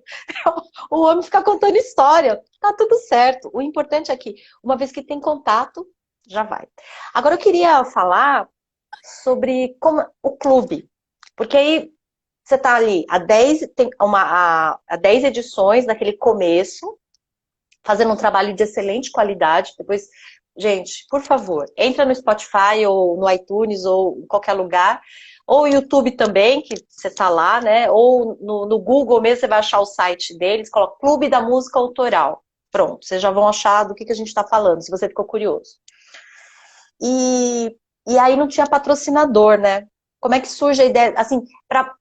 O homem fica contando história. Tá tudo certo. O importante é que, uma vez que tem contato, já vai. Agora eu queria falar sobre o clube. Porque aí você tá ali há 10 edições naquele começo, fazendo um trabalho de excelente qualidade. Depois, gente, por favor, entra no Spotify ou no iTunes ou em qualquer lugar, ou YouTube também, que você tá lá, né? Ou no Google mesmo, você vai achar o site deles, coloca Clube da Música Autoral. Pronto, vocês já vão achar do que a gente está falando, se você ficou curioso. E aí não tinha patrocinador, né? Como é que surge a ideia, assim, para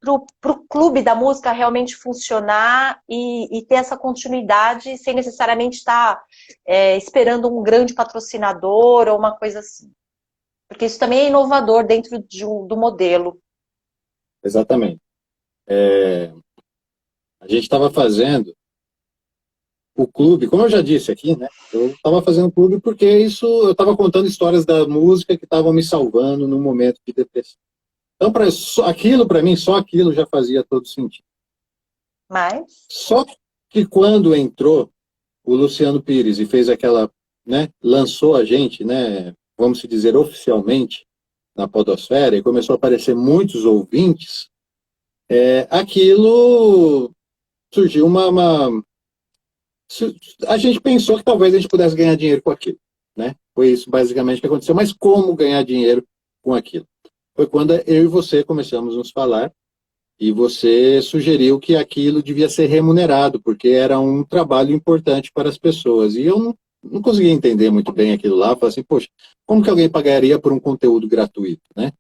o clube da música realmente funcionar e ter essa continuidade sem necessariamente estar esperando um grande patrocinador ou uma coisa assim. Porque isso também é inovador dentro do modelo. Exatamente. A gente estava fazendo o clube, como eu já disse aqui, né? Eu estava fazendo o clube porque eu estava contando histórias da música que estavam me salvando num momento de depressão. Então, aquilo para mim, só aquilo já fazia todo sentido. Mas, Só que quando entrou o Luciano Pires e fez aquela, né, lançou a gente, né, vamos dizer oficialmente, na podosfera, e começou a aparecer muitos ouvintes, aquilo surgiu a gente pensou que talvez a gente pudesse ganhar dinheiro com aquilo, né? Foi isso basicamente que aconteceu. Mas como ganhar dinheiro com aquilo? Foi quando eu e você começamos a nos falar e você sugeriu que aquilo devia ser remunerado, porque era um trabalho importante para as pessoas. E eu não conseguia entender muito bem aquilo lá. Falei assim, poxa, como que alguém pagaria por um conteúdo gratuito, né?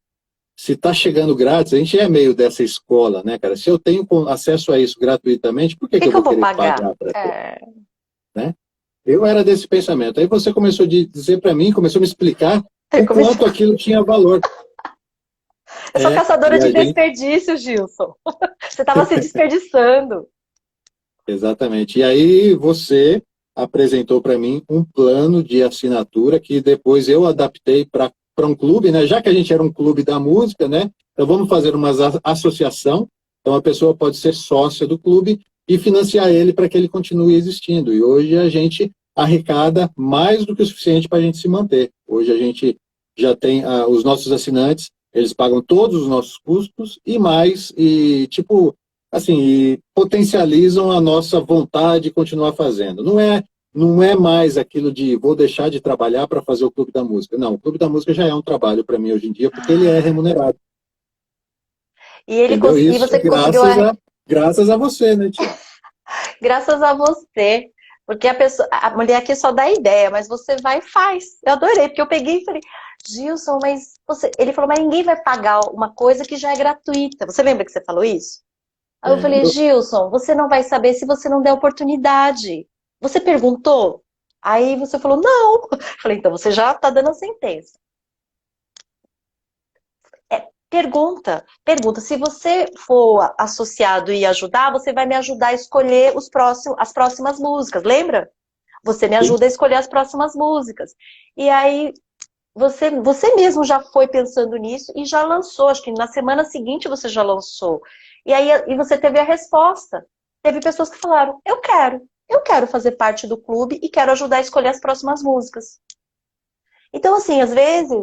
Se está chegando grátis, a gente é meio dessa escola, né, cara? Se eu tenho acesso a isso gratuitamente, por que o que eu que eu vou vou querer pagar? pagar para ter, né? Eu era desse pensamento. Aí você começou a dizer para mim, começou a me explicar o quanto aquilo tinha valor. Eu sou caçadora E de a gente, desperdício, Gilson. Você estava se desperdiçando. exatamente. E aí você apresentou para mim um plano de assinatura que depois eu adaptei para um clube, né? Já que a gente era um clube da música, né? Então vamos fazer uma associação. Então a pessoa pode ser sócia do clube e financiar ele para que ele continue existindo. E hoje a gente arrecada mais do que o suficiente para a gente se manter. Hoje a gente já tem os nossos assinantes, eles pagam todos os nossos custos e mais, e tipo, assim, e potencializam a nossa vontade de continuar fazendo. Não é mais aquilo de vou deixar de trabalhar para fazer o Clube da Música. Não, o Clube da Música já é um trabalho para mim hoje em dia, porque ele é remunerado. Entendeu? E Isso você conseguiu graças a você, né, Tia? graças a você. Porque a mulher aqui só dá ideia, mas você vai e faz. Eu adorei, porque eu peguei e falei, Gilson, mas você. Ele falou, mas ninguém vai pagar uma coisa que já é gratuita. Você lembra que você falou isso? Aí eu falei, Lembro. Gilson, você não vai saber se você não der oportunidade. Você perguntou? Aí você falou, não. Eu falei, então você já está dando a sentença. Pergunta, pergunta. Se você for associado e ajudar, você vai me ajudar a escolher as próximas músicas, lembra? Você me Sim. ajuda a escolher as próximas músicas. E aí você mesmo já foi pensando nisso e já lançou. Acho que na semana seguinte você já lançou. E você teve a resposta. Teve pessoas que falaram: eu quero fazer parte do clube e quero ajudar a escolher as próximas músicas. Então, assim, às vezes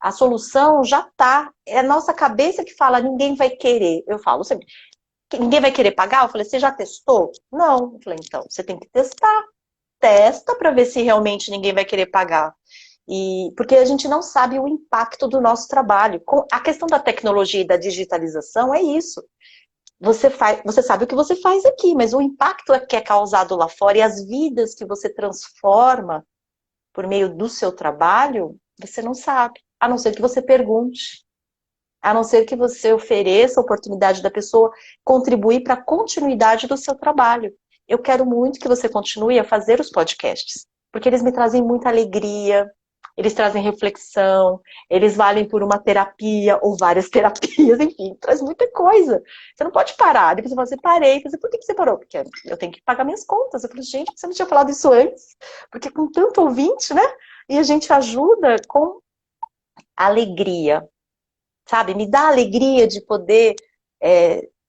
a solução já está. É a nossa cabeça que fala: ninguém vai querer. Eu falo sempre: ninguém vai querer pagar? Eu falei: você já testou? Não. Eu falei: então, você tem que testar. Testa para ver se realmente ninguém vai querer pagar. Porque a gente não sabe o impacto do nosso trabalho. A questão da tecnologia e da digitalização é isso. Você sabe o que você faz aqui, mas o impacto que é causado lá fora e as vidas que você transforma por meio do seu trabalho, você não sabe. A não ser que você pergunte. A não ser que você ofereça a oportunidade da pessoa contribuir para a continuidade do seu trabalho. Eu quero muito que você continue a fazer os podcasts, porque eles me trazem muita alegria, eles trazem reflexão, eles valem por uma terapia ou várias terapias, enfim, traz muita coisa. Você não pode parar. Depois você fala assim, parei. Falei, por que você parou? Porque eu tenho que pagar minhas contas. Eu falei, gente, você não tinha falado isso antes? Porque com tanto ouvinte, né? E a gente ajuda com alegria, sabe? Me dá alegria de poder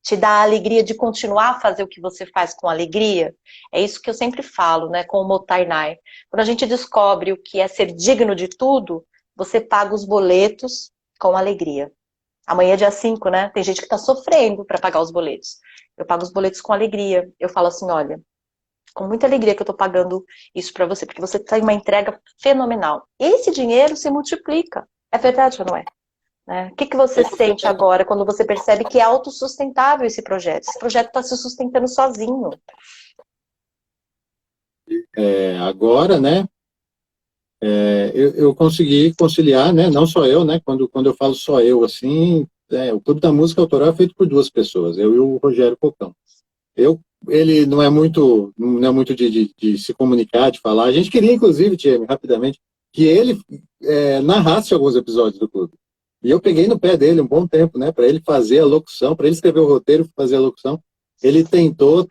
te dar a alegria de continuar a fazer o que você faz com alegria. É isso que eu sempre falo, né, com o Motainai. Quando a gente descobre o que é ser digno de tudo, você paga os boletos com alegria. Amanhã é dia 5, né? Tem gente que está sofrendo para pagar os boletos. Eu pago os boletos com alegria. Eu falo assim, olha, com muita alegria que eu estou pagando isso para você, porque você tem uma entrega fenomenal. Esse dinheiro se multiplica. É verdade ou não é? O que você sente agora quando você percebe que é autossustentável esse projeto? Esse projeto está se sustentando sozinho. Agora, né, eu consegui conciliar, né, não só eu, né, quando eu falo só eu, assim, o Clube da Música Autoral é feito por duas pessoas, eu e o Rogério Cocão. Ele não é muito de se comunicar, de falar. A gente queria, inclusive, Tieme, rapidamente, que ele narrasse alguns episódios do clube. E eu peguei no pé dele um bom tempo, né, para ele fazer a locução, para ele escrever o roteiro, fazer a locução. Ele tentou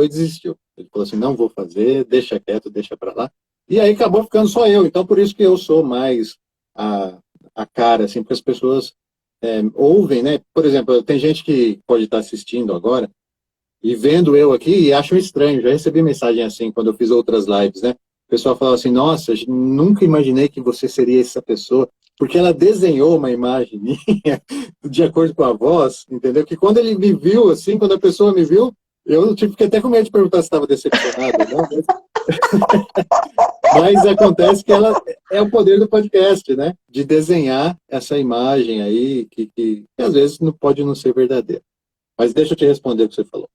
e desistiu. Ele falou assim, não vou fazer, deixa quieto, deixa para lá. E aí acabou ficando só eu. Então, por isso que eu sou mais a cara, assim, porque as pessoas ouvem, né? Por exemplo, tem gente que pode estar assistindo agora e vendo eu aqui e acham estranho. Já recebi mensagem assim quando eu fiz outras lives, né? O pessoal falava assim, nossa, nunca imaginei que você seria essa pessoa, porque ela desenhou uma imagem minha de acordo com a voz, entendeu? Que quando ele me viu, assim, quando a pessoa me viu, eu fiquei até com medo de perguntar se estava decepcionado ou não, mas acontece que ela é o poder do podcast, né? De desenhar essa imagem aí, que às vezes não pode não ser verdadeira. Mas deixa eu te responder o que você falou.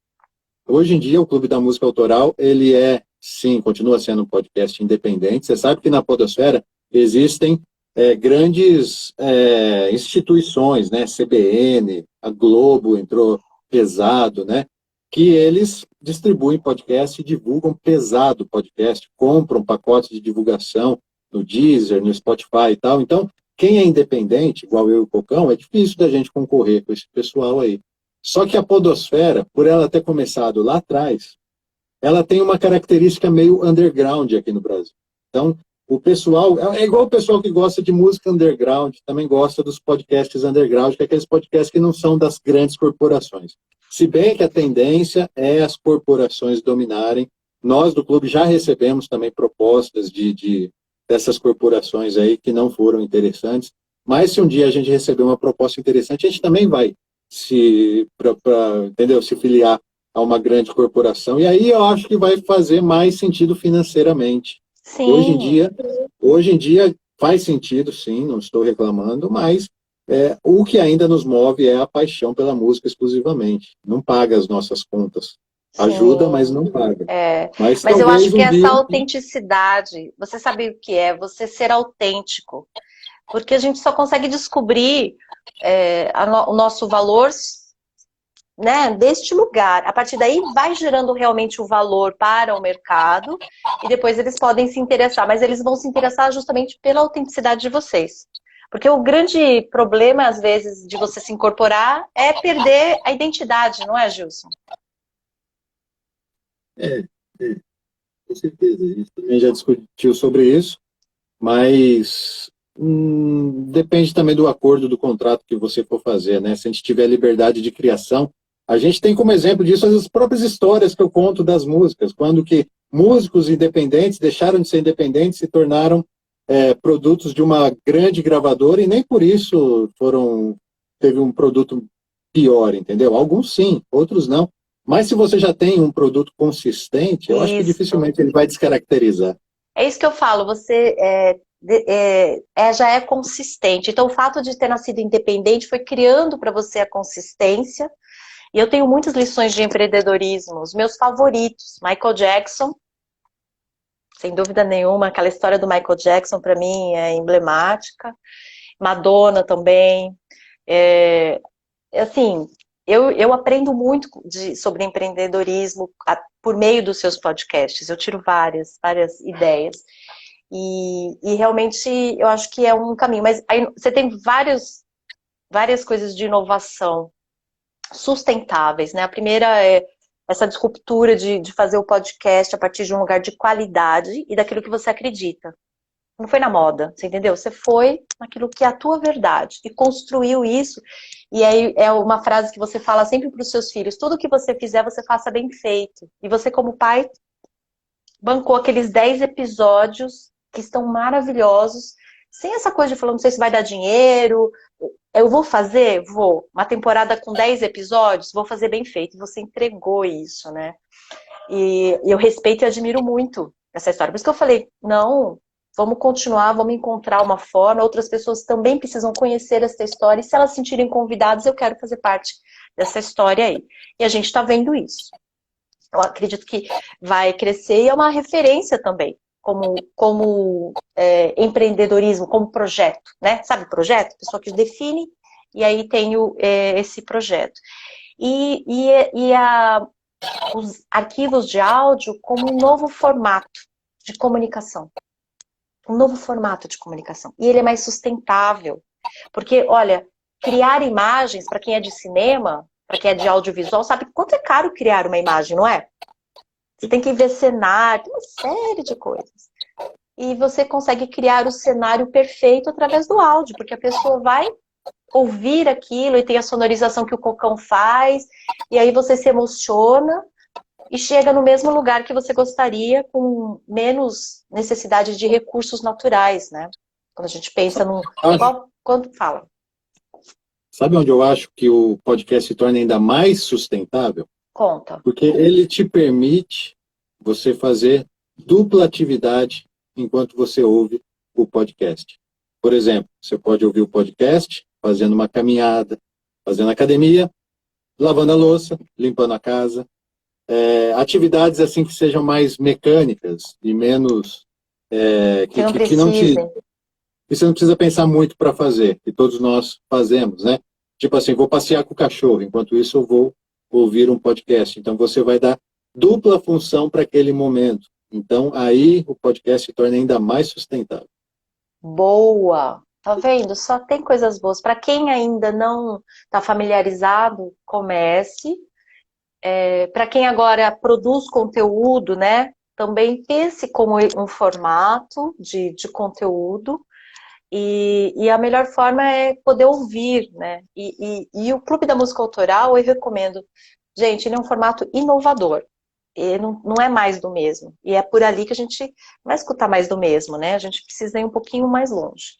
Hoje em dia, o Clube da Música Autoral, ele sim, continua sendo um podcast independente. Você sabe que na podosfera existem grandes instituições, né? CBN, a Globo entrou pesado, né? Que eles distribuem podcast e divulgam pesado podcast, compram pacotes de divulgação no Deezer, no Spotify e tal. Então, quem é independente, igual eu e o Cocão, é difícil da gente concorrer com esse pessoal aí. Só que a podosfera, por ela ter começado lá atrás, ela tem uma característica meio underground aqui no Brasil. Então, o pessoal, é igual o pessoal que gosta de música underground, também gosta dos podcasts underground, que é aqueles podcasts que não são das grandes corporações. Se bem que a tendência é as corporações dominarem. Nós do clube já recebemos também propostas dessas corporações aí que não foram interessantes, mas se um dia a gente receber uma proposta interessante, a gente também vai entendeu? Se filiar a uma grande corporação, e aí eu acho que vai fazer mais sentido financeiramente. Hoje em Sim. dia, hoje em dia faz sentido, sim, não estou reclamando, mas o que ainda nos move é a paixão pela música exclusivamente. Não paga as nossas contas. Ajuda, Sim. mas não paga. É, Mas mas eu acho talvez que um essa dia. autenticidade, você sabe o que é? Você ser autêntico. Porque a gente só consegue descobrir o nosso valor, né, deste lugar. A partir daí vai gerando realmente o valor para o mercado e depois eles podem se interessar, mas eles vão se interessar justamente pela autenticidade de vocês. Porque o grande problema, às vezes, de você se incorporar é perder a identidade, não é, Gilson? É, é, com certeza. A gente também já discutiu sobre isso, mas depende também do acordo, do contrato que você for fazer, né? Se a gente tiver liberdade de criação, a gente tem como exemplo disso as próprias histórias que eu conto das músicas, quando que músicos independentes deixaram de ser independentes e se tornaram produtos de uma grande gravadora e nem por isso teve um produto pior, entendeu? Alguns sim, outros não. Mas se você já tem um produto consistente, eu acho que Isso. dificilmente ele vai descaracterizar. É isso que eu falo, você já é consistente. Então, o fato de ter nascido independente foi criando para você a consistência. E eu tenho muitas lições de empreendedorismo. Os meus favoritos, Michael Jackson, sem dúvida nenhuma, aquela história do Michael Jackson para mim é emblemática. Madonna também. É, assim, eu aprendo muito sobre empreendedorismo por meio dos seus podcasts. Eu tiro várias ideias. E realmente eu acho que é um caminho. Mas aí você tem várias coisas de inovação sustentáveis, né? A primeira é essa disruptura de fazer o podcast a partir de um lugar de qualidade e daquilo que você acredita. Não foi na moda, você entendeu? Você foi naquilo que é a tua verdade e construiu isso. E aí é uma frase que você fala sempre para os seus filhos: tudo que você fizer, você faça bem feito. E você, como pai, bancou aqueles 10 episódios que estão maravilhosos, sem essa coisa de falar, não sei se vai dar dinheiro, eu vou fazer? Vou. Uma temporada com 10 episódios, vou fazer bem feito. E você entregou isso, né? E eu respeito e admiro muito essa história. Por isso que eu falei, não, vamos continuar, vamos encontrar uma forma. Outras pessoas também precisam conhecer essa história. E se elas se sentirem convidadas, eu quero fazer parte dessa história aí. E a gente está vendo isso. Eu acredito que vai crescer e é uma referência também, como empreendedorismo, como projeto, né? Sabe projeto? Pessoa que define e aí tem esse projeto. Os arquivos de áudio como um novo formato de comunicação. Um novo formato de comunicação. E ele é mais sustentável. Porque, olha, criar imagens, para quem é de cinema, para quem é de audiovisual, sabe quanto é caro criar uma imagem, não é? Você tem que ver cenário, tem uma série de coisas. E você consegue criar o cenário perfeito através do áudio, porque a pessoa vai ouvir aquilo e tem a sonorização que o Cocão faz, e aí você se emociona e chega no mesmo lugar que você gostaria, com menos necessidade de recursos naturais, né? Quando a gente pensa num... Quando fala? Sabe onde eu acho que o podcast se torna ainda mais sustentável? Conta. Porque ele te permite você fazer dupla atividade enquanto você ouve o podcast. Por exemplo, você pode ouvir o podcast fazendo uma caminhada, fazendo academia, lavando a louça, limpando a casa. Atividades assim que sejam mais mecânicas e menos Que não que não te precisem. que você não precisa pensar muito para fazer, que todos nós fazemos, né? Tipo assim, vou passear com o cachorro, enquanto isso eu vou ouvir um podcast. Então você vai dar dupla função para aquele momento. Então aí o podcast se torna ainda mais sustentável. Boa! Tá vendo? Só tem coisas boas. Para quem ainda não está familiarizado, comece. Para quem agora produz conteúdo, né, também pense como um formato de conteúdo, e a melhor forma é poder ouvir, né? E o Clube da Música Autoral, eu recomendo. Gente, ele é um formato inovador. Ele não é mais do mesmo. E é por ali que a gente vai escutar mais do mesmo, né? A gente precisa ir um pouquinho mais longe.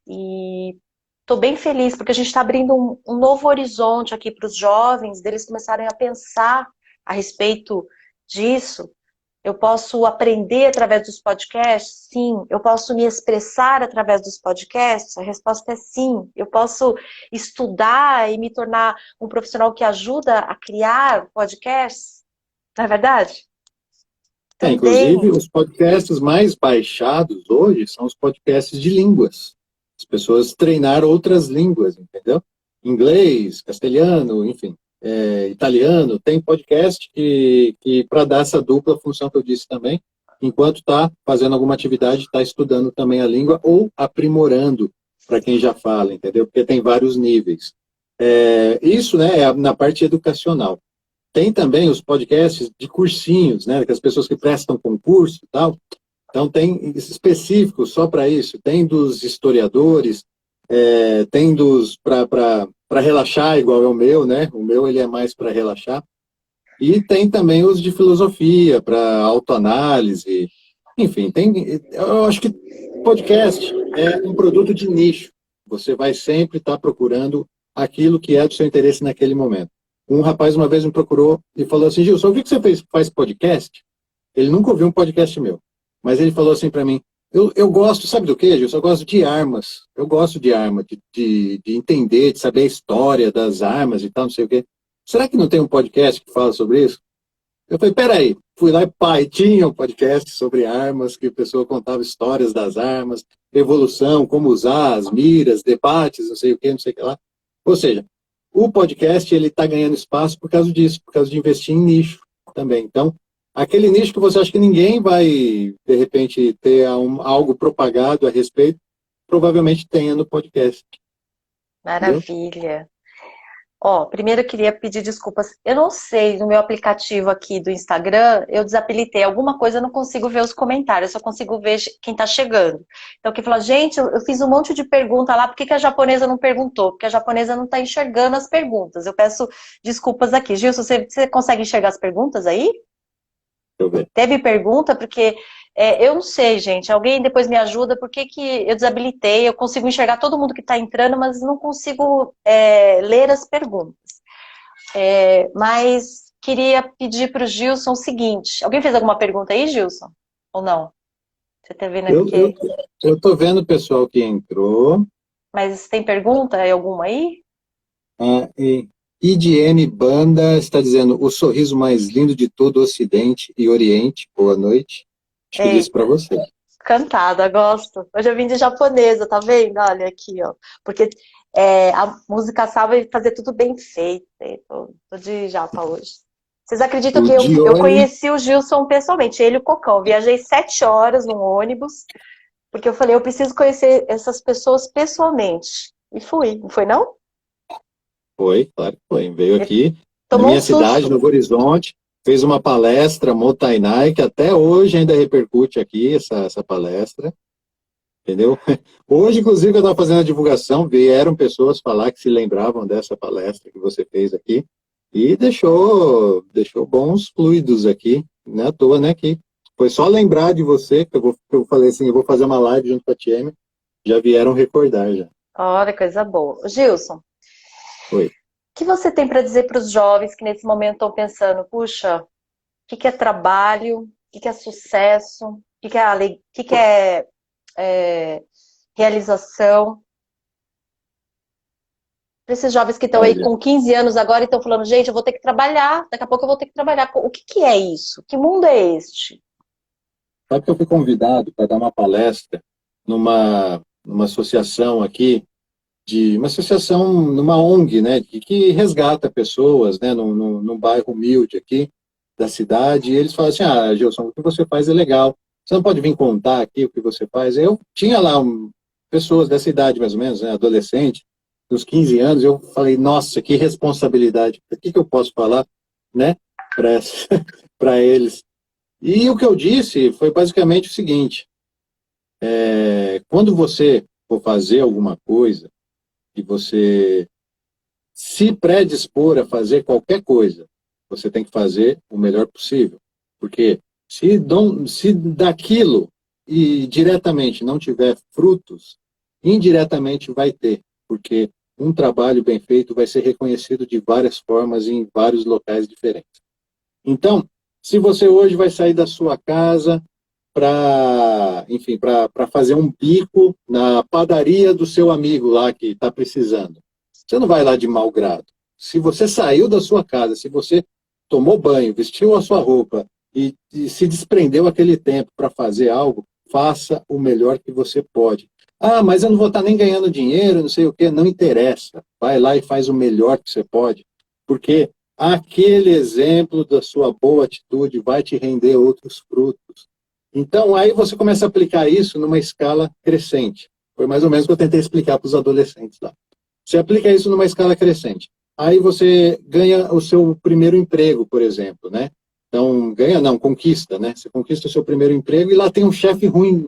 E estou bem feliz, porque a gente está abrindo um novo horizonte aqui para os jovens, deles começarem a pensar a respeito disso. Eu posso aprender através dos podcasts? Sim. Eu posso me expressar através dos podcasts? A resposta é sim. Eu posso estudar e me tornar um profissional que ajuda a criar podcasts? Não é verdade? Inclusive, Também. os podcasts mais baixados hoje são os podcasts de línguas. As pessoas treinaram outras línguas, entendeu? Inglês, castelhano, enfim, italiano. Tem podcast que para dar essa dupla função que eu disse também, enquanto está fazendo alguma atividade, está estudando também a língua ou aprimorando para quem já fala, entendeu? Porque tem vários níveis. Isso, né, é na parte educacional. Tem também os podcasts de cursinhos, né? Que as pessoas que prestam concurso e tal. Então, tem específicos só para isso. Tem dos historiadores, tem dos para relaxar, igual é o meu, né? O meu ele é mais para relaxar. E tem também os de filosofia, para autoanálise. Enfim, eu acho que podcast é um produto de nicho. Você vai sempre estar procurando aquilo que é do seu interesse naquele momento. Um rapaz uma vez me procurou e falou assim: Gilson, eu vi que você faz podcast. Ele nunca ouviu um podcast meu. Mas ele falou assim para mim: eu gosto, sabe do que, Gilson? Eu gosto de armas. Eu gosto de arma, de entender, de saber a história das armas e tal, não sei o quê. Será que não tem um podcast que fala sobre isso? Eu falei, peraí. Fui lá e tinha um podcast sobre armas, que a pessoa contava histórias das armas, evolução, como usar, as miras, debates, não sei o quê, não sei o que lá. Ou seja, o podcast ele está ganhando espaço por causa disso, por causa de investir em nicho também. Então, aquele nicho que você acha que ninguém vai, de repente, ter algo propagado a respeito, provavelmente tenha no podcast, entendeu? Maravilha. Ó, primeiro eu queria pedir desculpas. Eu não sei, no meu aplicativo aqui do Instagram, eu desabilitei alguma coisa, eu não consigo ver os comentários, eu só consigo ver quem tá chegando. Então, quem fala, gente, eu fiz um monte de pergunta lá, por que que a japonesa não perguntou? Porque a japonesa não tá enxergando as perguntas. Eu peço desculpas aqui. Gilson, você consegue enxergar as perguntas aí? Deixa eu ver. Teve pergunta, porque eu não sei, gente. Alguém depois me ajuda, por que que eu desabilitei? Eu consigo enxergar todo mundo que está entrando, mas não consigo ler as perguntas. Mas queria pedir para o Gilson o seguinte: alguém fez alguma pergunta aí, Gilson? Ou não? Você está vendo Eu, eu, aqui? eu tô vendo o pessoal que entrou. Mas tem pergunta? É alguma aí? E IDM Banda está dizendo o sorriso mais lindo de todo o Ocidente e Oriente. Boa noite. Acho que disse para Eita, você. cantada, gosto. Hoje eu vim de japonesa, tá vendo? Olha aqui, ó. Porque a música sabe fazer tudo bem feito. Tô de japa hoje. Vocês acreditam O que eu Dione, conheci o Gilson pessoalmente, ele e o Cocão. Viajei 7 horas num ônibus, porque eu falei, eu preciso conhecer essas pessoas pessoalmente. E fui, não foi não? foi, claro que foi. Veio Ele aqui na tomou um minha cidade, susto. Novo Horizonte, fez uma palestra Motainai, que até hoje ainda repercute aqui essa palestra, entendeu? Hoje, inclusive, eu estava fazendo a divulgação, vieram pessoas falar que se lembravam dessa palestra que você fez aqui, e deixou bons fluidos aqui, não é à toa, né, que foi só lembrar de você, que eu falei assim, eu vou fazer uma live junto com a TM, já vieram recordar já. Olha, coisa boa. Gilson, o Foi. que você tem para dizer para os jovens que nesse momento estão pensando, puxa, o que é trabalho? O que é sucesso? O que é realização? Para esses jovens que estão aí Olha, com 15 anos agora e estão falando, gente, eu vou ter que trabalhar, daqui a pouco eu vou ter que trabalhar. O que é isso? Que mundo é este? sabe que eu fui convidado para dar uma palestra numa associação aqui, uma associação, numa ONG, né, que resgata pessoas, né, num bairro humilde aqui da cidade, e eles falam assim, Gilson, o que você faz é legal, você não pode vir contar aqui o que você faz? Eu tinha lá pessoas dessa idade, mais ou menos, né, adolescente, dos 15 anos, eu falei, nossa, que responsabilidade, o que eu posso falar, né? para eles. E o que eu disse foi basicamente o seguinte, quando você for fazer alguma coisa, e você se predispor a fazer qualquer coisa, você tem que fazer o melhor possível. Porque se daquilo e diretamente não tiver frutos, indiretamente vai ter. Porque um trabalho bem feito vai ser reconhecido de várias formas em vários locais diferentes. Então, se você hoje vai sair da sua casa para fazer um bico na padaria do seu amigo lá que está precisando. Você não vai lá de mau grado. Se você saiu da sua casa, se você tomou banho, vestiu a sua roupa e se desprendeu aquele tempo para fazer algo, faça o melhor que você pode. Ah, mas eu não vou estar nem ganhando dinheiro, não sei o quê. Não interessa. Vai lá e faz o melhor que você pode. Porque aquele exemplo da sua boa atitude vai te render outros frutos. Então, aí você começa a aplicar isso numa escala crescente. Foi mais ou menos o que eu tentei explicar para os adolescentes lá. Você aplica isso numa escala crescente. Aí você ganha o seu primeiro emprego, por exemplo, né? Então, ganha não, conquista, né? Você conquista o seu primeiro emprego e lá tem um chefe ruim,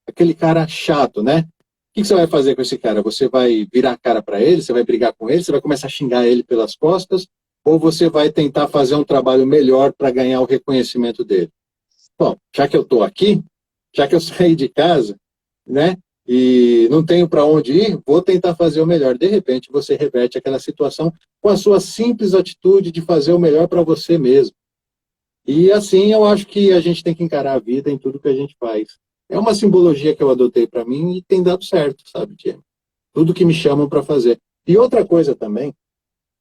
aquele cara chato, né? O que você vai fazer com esse cara? Você vai virar a cara para ele, você vai brigar com ele, você vai começar a xingar ele pelas costas, ou você vai tentar fazer um trabalho melhor para ganhar o reconhecimento dele? Bom, já que eu estou aqui, já que eu saí de casa, né? E não tenho para onde ir, vou tentar fazer o melhor. De repente, você reverte aquela situação com a sua simples atitude de fazer o melhor para você mesmo. E assim, eu acho que a gente tem que encarar a vida em tudo que a gente faz. É uma simbologia que eu adotei para mim e tem dado certo, sabe, Tiago? Tudo que me chamam para fazer. E outra coisa também,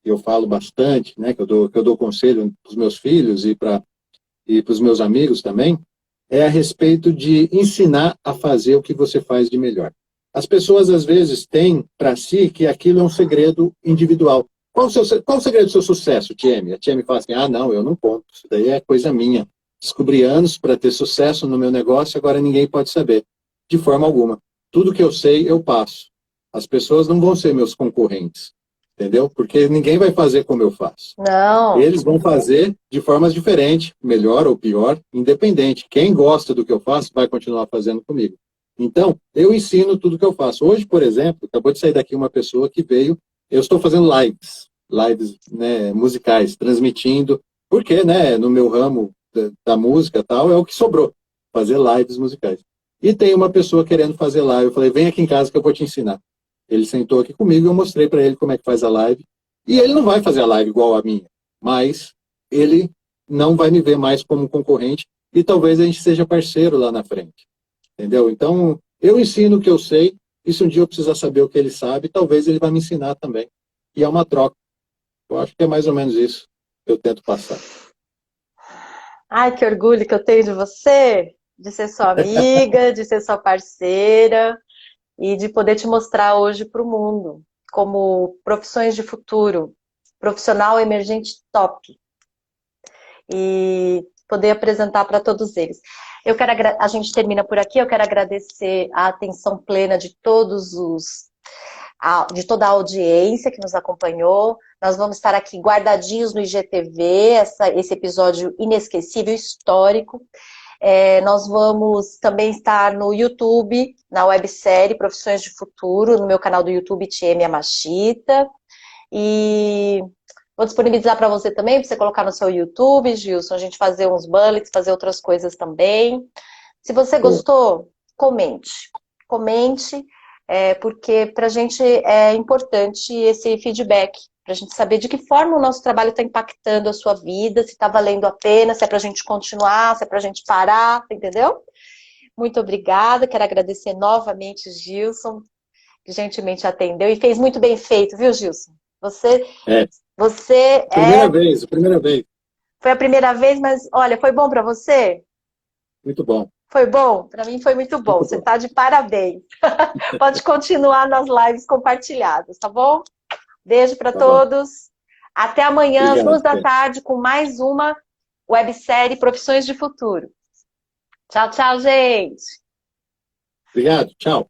que eu falo bastante, né, que eu dou conselho para os meus filhos e para os meus amigos também, é a respeito de ensinar a fazer o que você faz de melhor. As pessoas, às vezes, têm para si que aquilo é um segredo individual. Qual o segredo do seu sucesso, Tieme? A Tieme fala assim, não, eu não conto, isso daí é coisa minha. Descobri anos para ter sucesso no meu negócio, agora ninguém pode saber. De forma alguma. Tudo que eu sei, eu passo. As pessoas não vão ser meus concorrentes, entendeu? Porque ninguém vai fazer como eu faço. Não. Eles vão fazer de formas diferentes, melhor ou pior, independente. Quem gosta do que eu faço vai continuar fazendo comigo. Então, eu ensino tudo que eu faço. Hoje, por exemplo, acabou de sair daqui uma pessoa que veio, eu estou fazendo lives, né, musicais, transmitindo, porque, né, no meu ramo da música e tal, é o que sobrou, fazer lives musicais. E tem uma pessoa querendo fazer live, eu falei, vem aqui em casa que eu vou te ensinar. Ele sentou aqui comigo, eu mostrei para ele como é que faz a live, e ele não vai fazer a live igual a minha, mas ele não vai me ver mais como concorrente e talvez a gente seja parceiro lá na frente. Entendeu? Então, eu ensino o que eu sei, e se um dia eu precisar saber o que ele sabe, talvez ele vai me ensinar também. E é uma troca. Eu acho que é mais ou menos isso que eu tento passar. Ai, que orgulho que eu tenho de você, de ser sua amiga, de ser sua parceira e de poder te mostrar hoje para o mundo como profissões de futuro, profissional emergente top e poder apresentar para todos eles. A gente termina por aqui. Eu quero agradecer a atenção plena de de toda a audiência que nos acompanhou. Nós vamos estar aqui guardadinhos no IGTV, esse episódio inesquecível, histórico. Nós vamos também estar no YouTube, na websérie Profissões de Futuro, no meu canal do YouTube, Tieme Yamashita. E vou disponibilizar para você também, para você colocar no seu YouTube, Gilson, a gente fazer uns bullets, fazer outras coisas também. Se você gostou, comente. Comente, porque para a gente é importante esse feedback, para a gente saber de que forma o nosso trabalho está impactando a sua vida, se está valendo a pena, se é para a gente continuar, se é para a gente parar, entendeu? Muito obrigada, quero agradecer novamente, Gilson, que gentilmente atendeu e fez muito bem feito, viu, Gilson? Você Primeira vez. Foi a primeira vez, mas olha, foi bom para você? Muito bom. Foi bom? Para mim foi muito bom. Muito Você bom. está de parabéns. Pode continuar nas lives compartilhadas, tá bom? Beijo para todos. Até amanhã, às Obrigado, 14h, com mais uma websérie Profissões de Futuro. Tchau, tchau, gente. Obrigado. Tchau.